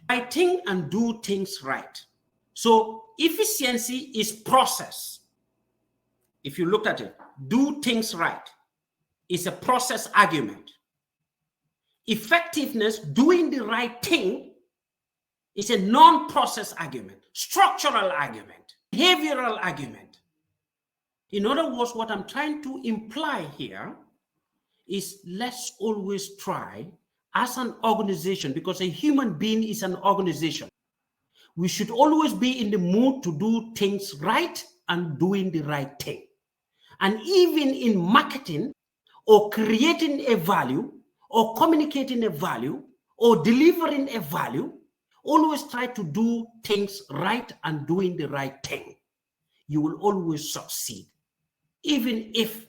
right thing and do things right. So efficiency is process. If you look at it, do things right is a process argument. Effectiveness, doing the right thing, is a non-process argument, structural argument, behavioral argument. In other words, what I'm trying to imply here is let's always try as an organization, because a human being is an organization. We should always be in the mood to do things right and doing the right thing. And even in marketing or creating a value or communicating a value or delivering a value, always try to do things right and doing the right thing. You will always succeed, even if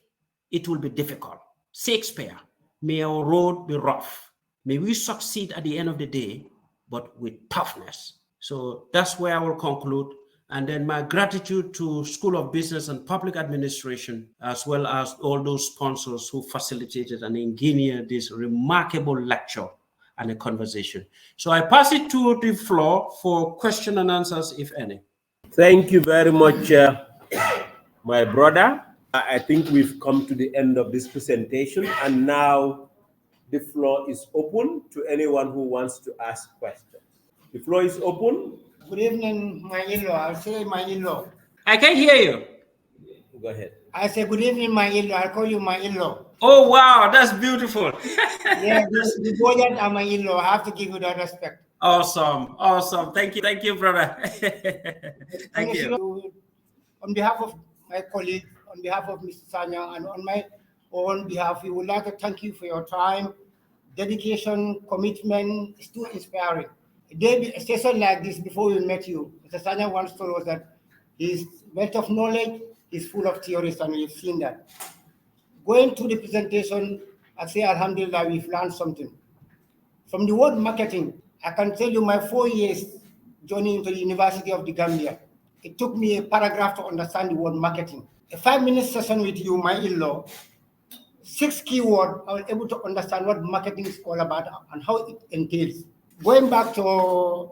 it will be difficult. Shakespeare, may our road be rough. May we succeed at the end of the day, but with toughness. So that's where I will conclude. And then my gratitude to School of Business and Public Administration, as well as all those sponsors who facilitated and engineered this remarkable lecture and a conversation. So I pass it to the floor for question and answers, if any. Thank you very much, my brother. I think we've come to the end of this presentation, and now the floor is open to anyone who wants to ask questions. The floor is open. Good evening, my in-law. I'll say my in-law. I can hear you. Go ahead. I say good evening, my in-law. I'll call you my in-law. Oh, wow, that's beautiful. Yeah, the Bojang are my in-law. I have to give you that respect. Awesome. Awesome. Thank you, brother. Thank you. On behalf of my colleague, on behalf of Mr. Sanyang, and on my own behalf, we would like to thank you for your time, dedication, commitment. It's too inspiring. A session like this, before we met you, Mr. Sanyang once told us that his wealth of knowledge is full of theories, and we've seen that. Going through the presentation, I say, Alhamdulillah, we've learned something. From the word marketing, I can tell you my 4 years joining into the University of the Gambia. It took me a paragraph to understand the word marketing. A 5-minute session with you, my in-law, 6 keywords, I was able to understand what marketing is all about and how it entails. Going back to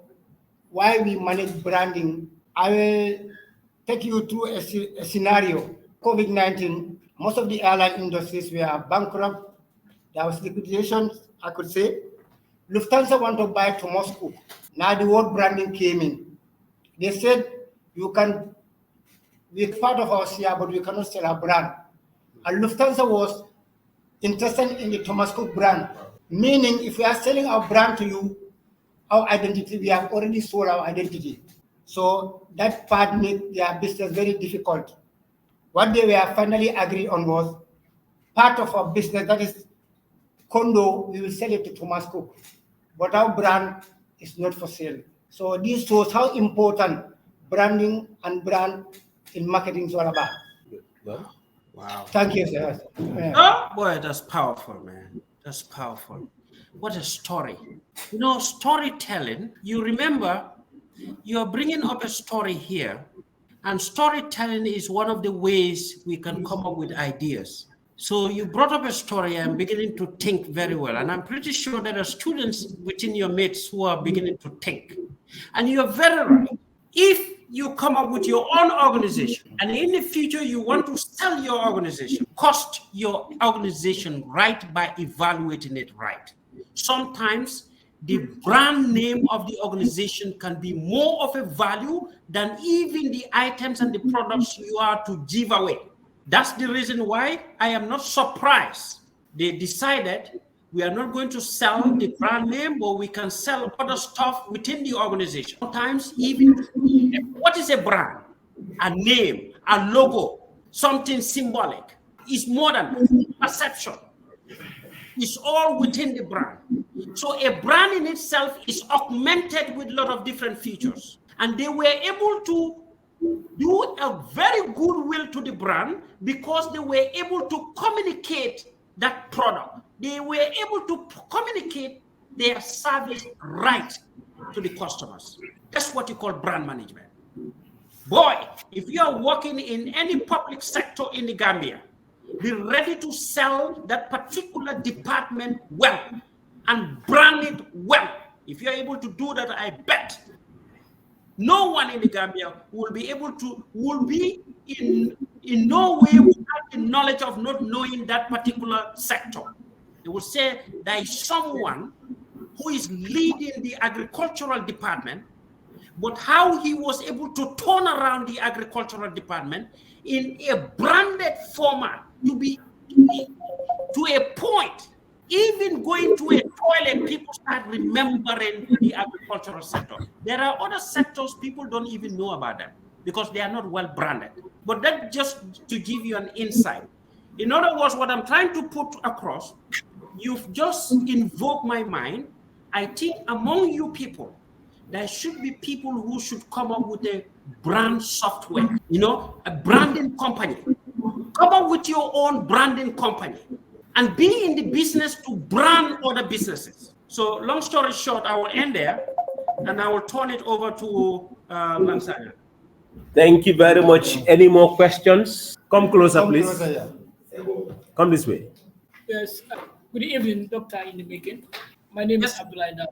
why we manage branding, I will take you through a scenario. COVID-19, most of the airline industries were bankrupt. There was liquidation, I could say. Lufthansa want to buy Thomas Cook. Now the word branding came in. They said, you can be part of our share, but we cannot sell our brand. And Lufthansa was interested in the Thomas Cook brand, meaning if we are selling our brand to you, our identity, we have already sold our identity. So that part made their business very difficult. What they were finally agreed on was part of our business, that is condo, we will sell it to Thomas Cook, but our brand is not for sale. So this shows how important branding and brand in marketing is all about. Wow. Thank you, sir. Yeah. Oh, boy, that's powerful, man. That's powerful. What a story. You know, storytelling, you remember, you're bringing up a story here, and storytelling is one of the ways we can come up with ideas. So you brought up a story. I'm beginning to think very well. And I'm pretty sure there are students within your mates who are beginning to think. And you're very right. If you come up with your own organization and in the future you want to sell your organization, cost your organization right by evaluating it right. Sometimes the brand name of the organization can be more of a value than even the items and the products you are to give away. That's the reason why I am not surprised. They decided we are not going to sell the brand name, but we can sell other stuff within the organization. Sometimes even, what is a brand? A name, a logo, something symbolic. It's more than perception. It's all within the brand. So a brand in itself is augmented with a lot of different features. And they were able to do a very good will to the brand because they were able to communicate that product. They were able to communicate their service right to the customers. That's what you call brand management. Boy, if you are working in any public sector in the Gambia, be ready to sell that particular department well and brand it well. If you're able to do that, I bet no one in the Gambia will be in no way without the knowledge of not knowing that particular sector. They will say there is someone who is leading the agricultural department, but how he was able to turn around the agricultural department in a branded format to a point. Even going to a toilet, people start remembering the agricultural sector. There are other sectors people don't even know about them because they are not well branded. But that just to give you an insight. In other words, what I'm trying to put across, you've just invoked my mind. I think among you people, there should be people who should come up with a brand software, a branding company. Come up with your own branding company and be in the business to brand other businesses. So long story short, I will end there and I will turn it over to Lansanya. Thank you very much. Any more questions? Come closer, please. Come this way. Yes. Good evening, Dr. in the making. My name is Abdullah.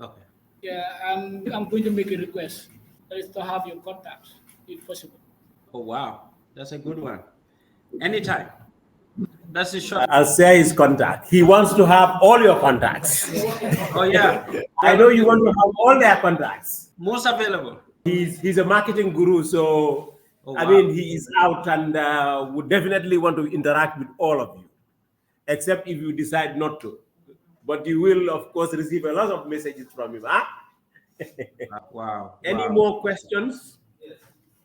Okay. Yeah, I'm going to make a request. That is to have your contacts, if possible. Oh, wow. That's a good one. Anytime. That's the short. I'll share his contact. He wants to have all your contacts. Oh, yeah. I know you want to have all their contacts. Most available. He's a marketing guru, so wow. I mean, he is out and would definitely want to interact with all of you, except if you decide not to. but you will, of course, receive a lot of messages from him. Huh? Wow. Any more questions? Yes.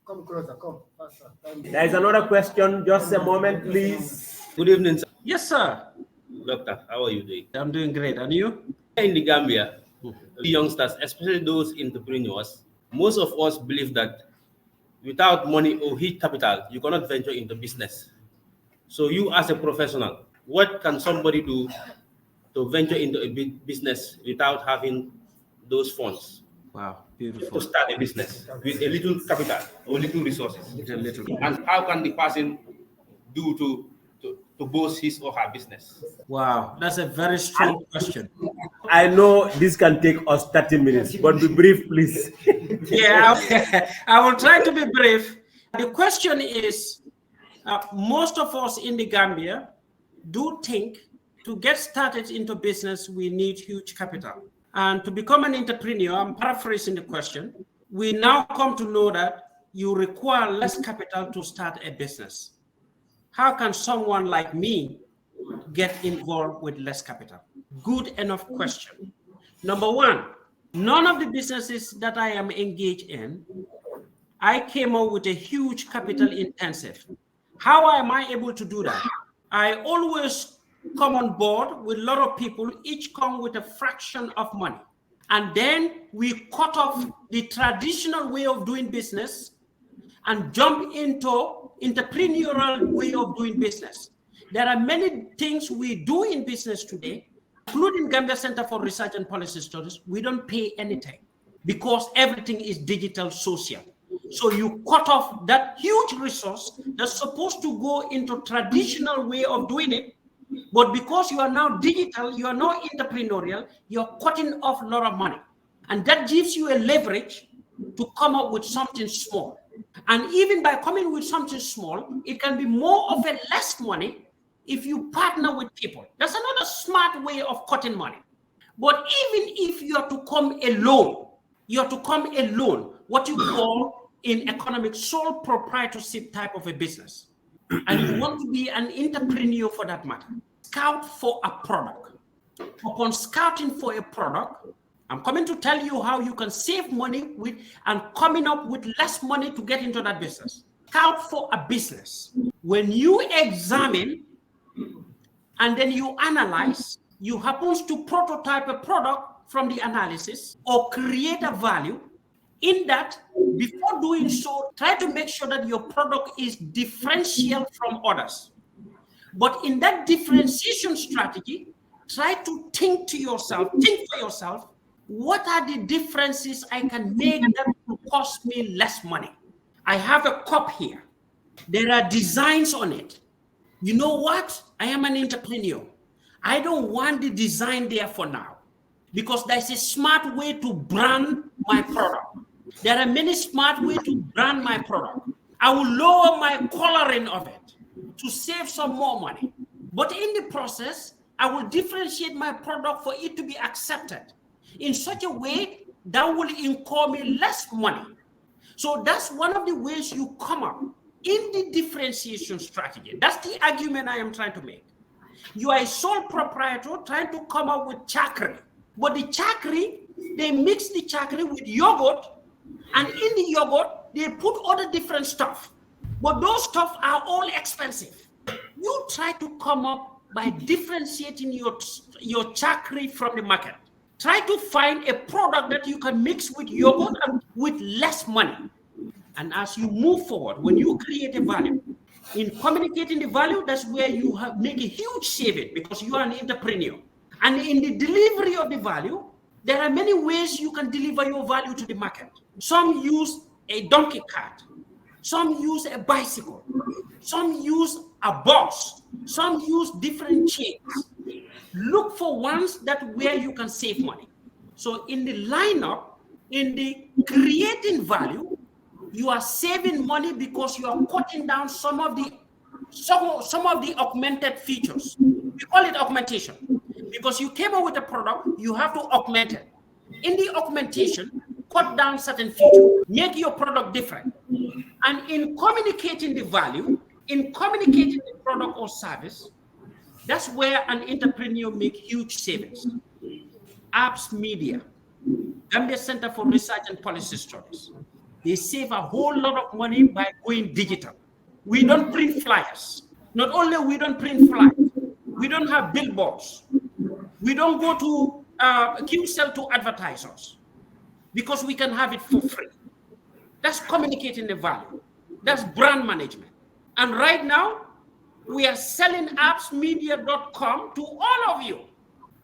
Come closer, come. Faster. There is another question. Just a moment, please. Good evening, sir. Yes, sir. Doctor. How are you doing? I'm doing great. And you? In the Gambia, youngsters, especially those entrepreneurs, most of us believe that without money or huge capital, you cannot venture into business. So you as a professional, what can somebody do to venture into a big business without having those funds Wow, to beautiful. start a business with a little capital or little resources? And how can the person do to boost his or her business? Wow, that's a very strong question. I know this can take us 30 minutes, but be brief, please. Yeah, I will try to be brief. The question is, most of us in the Gambia do think to get started into business, we need huge capital. And to become an entrepreneur, I'm paraphrasing the question, we now come to know that you require less capital to start a business. How can someone like me get involved with less capital? Good enough question. Number one, none of the businesses that I am engaged in, I came up with a huge capital intensive. How am I able to do that? I always come on board with a lot of people, each come with a fraction of money. And then we cut off the traditional way of doing business and jump into entrepreneurial way of doing business. There are many things we do in business today, including Gambia Center for Research and Policy Studies. We don't pay anything because everything is digital social. So you cut off that huge resource that's supposed to go into traditional way of doing it. But because you are now digital, you are now entrepreneurial, you're cutting off a lot of money. And that gives you a leverage to come up with something small. And even by coming with something small, it can be more of a less money if you partner with people. That's another smart way of cutting money. But even if you are to come alone, what you call in economics sole proprietorship type of a business, and you want to be an entrepreneur for that matter, scout for a product. Upon scouting for a product, I'm coming to tell you how you can save money with and coming up with less money to get into that business. Scout for a business. When you examine and then you analyze, you happen to prototype a product from the analysis or create a value. In that, before doing so, try to make sure that your product is differential from others. But in that differentiation strategy, try to think for yourself, what are the differences I can make that will cost me less money? I have a cup here. There are designs on it. You know what? I am an entrepreneur. I don't want the design there for now because there's a smart way to brand my product. There are many smart ways to brand my product. I will lower my coloring of it to save some more money. But in the process, I will differentiate my product for it to be accepted in such a way that will incur me less money. So that's one of the ways you come up in the differentiation strategy. That's the argument I am trying to make. You are a sole proprietor trying to come up with chakri. But the chakri, they mix the chakri with yogurt, and in the yogurt, they put other different stuff. But those stuff are all expensive. You try to come up by differentiating your chakri from the market. Try to find a product that you can mix with yogurt and with less money. And as you move forward, when you create a value, in communicating the value, that's where you make a huge saving because you are an entrepreneur. And in the delivery of the value, there are many ways you can deliver your value to the market. Some use a donkey cart. Some use a bicycle. Some use a bus. Some use different chains. Look for ones where you can save money. So in the lineup, in the creating value, you are saving money because you are cutting down some of the augmented features. We call it augmentation. Because you came up with a product, you have to augment it. In the augmentation, cut down certain features, make your product different. And in communicating the value, in communicating the product or service, That's where an entrepreneur make huge savings. Apps Media, Gambia Center for Research and Policy Studies, they save a whole lot of money by going digital. We don't print flyers. Not only we don't print flyers, we don't have billboards. We don't go to QCell to advertisers because we can have it for free. That's communicating the value. That's brand management. And right now, we are selling appsmedia.com to all of you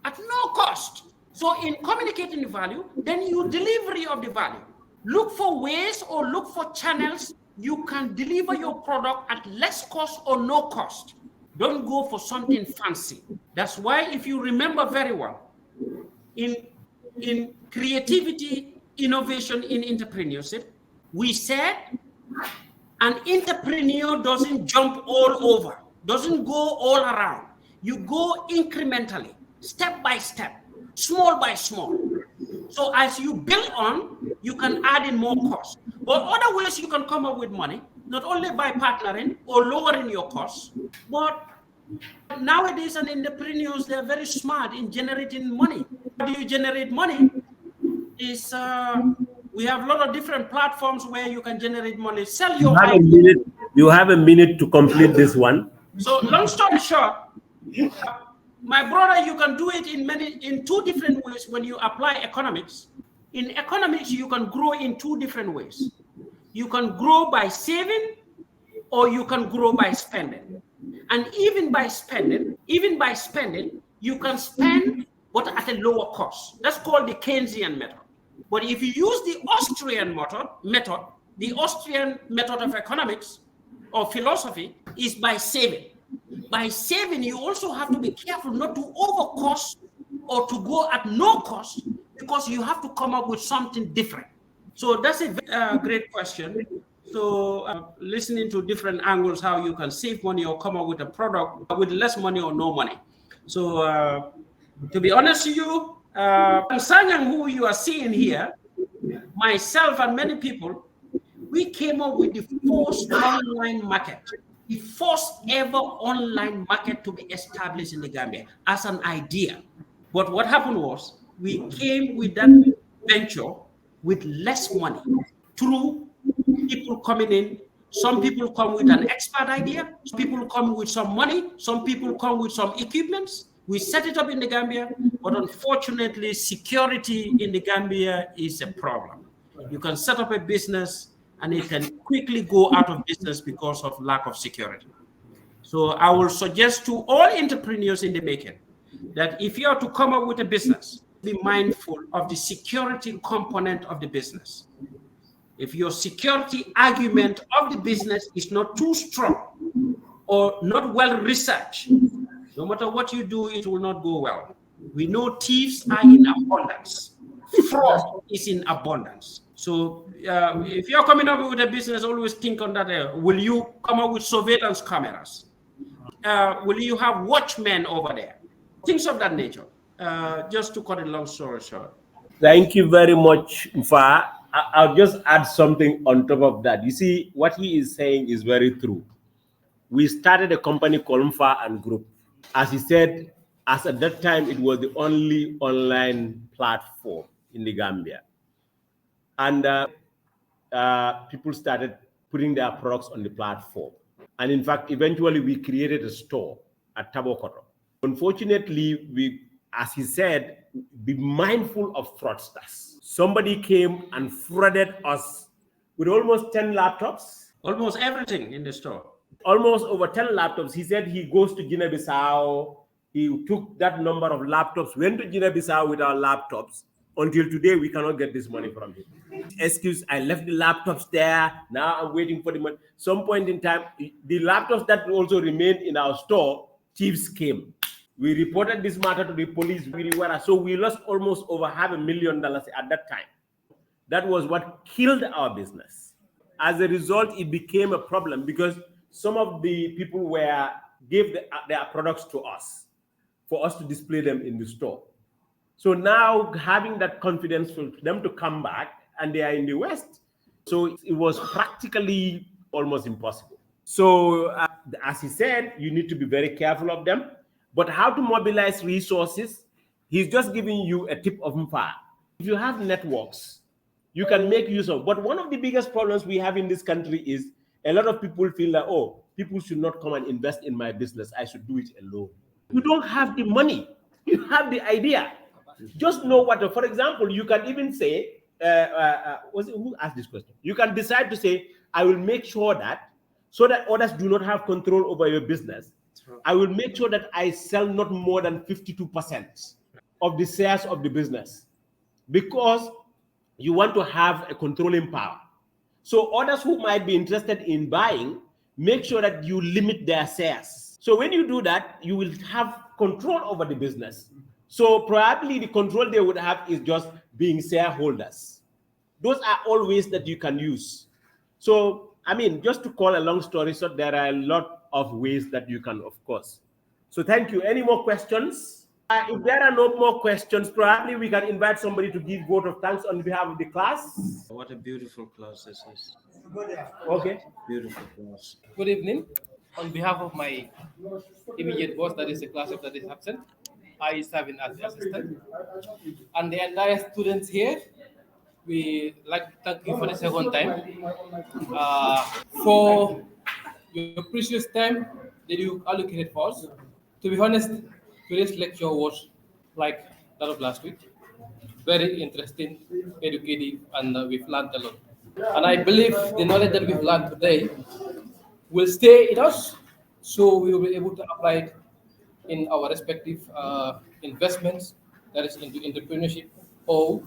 at no cost. So in communicating the value, then you delivery of the value. Look for ways or look for channels you can deliver your product at less cost or no cost. Don't go for something fancy. That's why, if you remember very well, in creativity, innovation, in entrepreneurship, we said an entrepreneur doesn't jump all over, doesn't go all around. You go incrementally, step by step, small by small. So as you build on, you can add in more cost. But other ways you can come up with money, not only by partnering or lowering your costs, but nowadays and entrepreneurs, they're very smart in generating money. How do you generate money? Is we have a lot of different platforms where you can generate money. Sell your idea. You have a minute to complete this one. So long story short, my brother, you can do it in two different ways when you apply economics. In economics, you can grow in two different ways. You can grow by saving, or you can grow by spending. And even by spending, you can spend but at a lower cost. That's called the Keynesian method. But if you use the Austrian method, the Austrian method of economics or philosophy is by saving. By saving, you also have to be careful not to overcost or to go at no cost, because you have to come up with something different. So that's a great question. So listening to different angles, how you can save money or come up with a product with less money or no money. So to be honest with you, Sanyang, who you are seeing here, myself and many people, we came up with the first online market, the first ever online market to be established in the Gambia as an idea. But what happened was, we came with that venture with less money through people coming in. Some people come with an expert idea, some people come with some money, some people come with some equipments. We set it up in the Gambia, but unfortunately, security in the Gambia is a problem. You can set up a business and it can quickly go out of business because of lack of security. So I will suggest to all entrepreneurs in the making that if you are to come up with a business, be mindful of the security component of the business. If your security argument of the business is not too strong or not well researched, no matter what you do, it will not go well. We know thieves are in abundance. Fraud is in abundance. So if you're coming up with a business, always think on that. Will you come up with surveillance cameras? Will you have watchmen over there? Things of that nature. Just to cut a long story short. Thank you very much, Mfa. I'll just add something on top of that. You see, what he is saying is very true. We started a company called Mfa and Group. As he said, as at that time, it was the only online platform in the Gambia. And people started putting their products on the platform. And in fact, eventually we created a store at Tabokoto. Unfortunately, we, as he said, be mindful of fraudsters. Somebody came and frauded us with almost 10 laptops. Almost everything in the store. Almost over 10 laptops. He said he goes to Guinea-Bissau. He took that number of laptops, went to Guinea-Bissau with our laptops. Until today, we cannot get this money from him. Excuse, I left the laptops there. Now I'm waiting for the money. Some point in time, the laptops that also remained in our store, thieves came. We reported this matter to the police. So we lost almost over $500,000 at that time. That was what killed our business. As a result, it became a problem because some of the people gave their products to us for us to display them in the store. So now having that confidence for them to come back, and they are in the West. So it was practically almost impossible. So as he said, you need to be very careful of them. But how to mobilize resources, he's just giving you a tip of Mfa. If you have networks, you can make use of. But one of the biggest problems we have in this country is a lot of people feel like, oh, people should not come and invest in my business. I should do it alone. You don't have the money. You have the idea. Just know what, for example, you can even say, who asked this question? You can decide to say, I will make sure that, so that others do not have control over your business, I will make sure that I sell not more than 52% of the shares of the business, because you want to have a controlling power. So others who might be interested in buying, make sure that you limit their shares. So when you do that, you will have control over the business. So probably the control they would have is just being shareholders. Those are all ways that you can use. So, I mean, just to call a long story short, there are a lot of ways that you can, of course. So thank you. Any more questions? If there are no more questions, probably we can invite somebody to give vote of thanks on behalf of the class. What a beautiful class this is. Okay. Beautiful class. Good evening. On behalf of my immediate boss, that is the class that is absent, I serve as the assistant. And the entire students here, we like to thank you for the second time for your precious time that you allocated for us. To be honest, today's lecture was like that of last week. Very interesting, educative, and we've learned a lot. And I believe the knowledge that we've learned today will stay in us, so we will be able to apply it in our respective investments, that is into entrepreneurship, or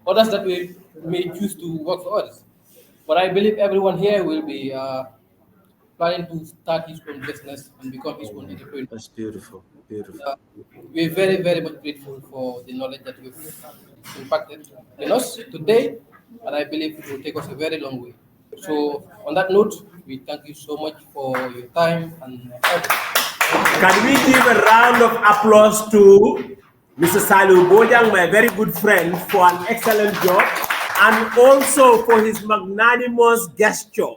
others that we may choose to work for others. But I believe everyone here will be planning to start his own business and become his own entrepreneur. That's beautiful. Beautiful. We're very, very much grateful for the knowledge that we've impacted in us today, and I believe it will take us a very long way. So, on that note, we thank you so much for your time and effort. Can we give a round of applause to Mr. Salieu Bojang, my very good friend, for an excellent job, and also for his magnanimous gesture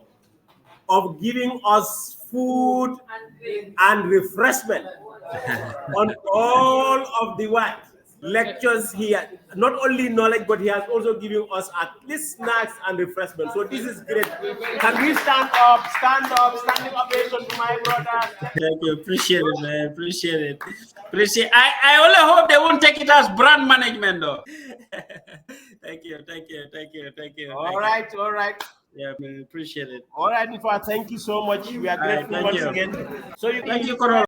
of giving us food and refreshment on all of the lectures here. Not only knowledge, but he has also given us at least snacks and refreshment. So this is great. Can we stand up, standing ovation to my brother? Thank you. Appreciate it, man. Appreciate it. I only hope they won't take it as brand management, though. Thank you. All right. Yeah, man. Appreciate it. All right, Ifa, thank you so much. We are grateful once again. So you Thank you, Corona.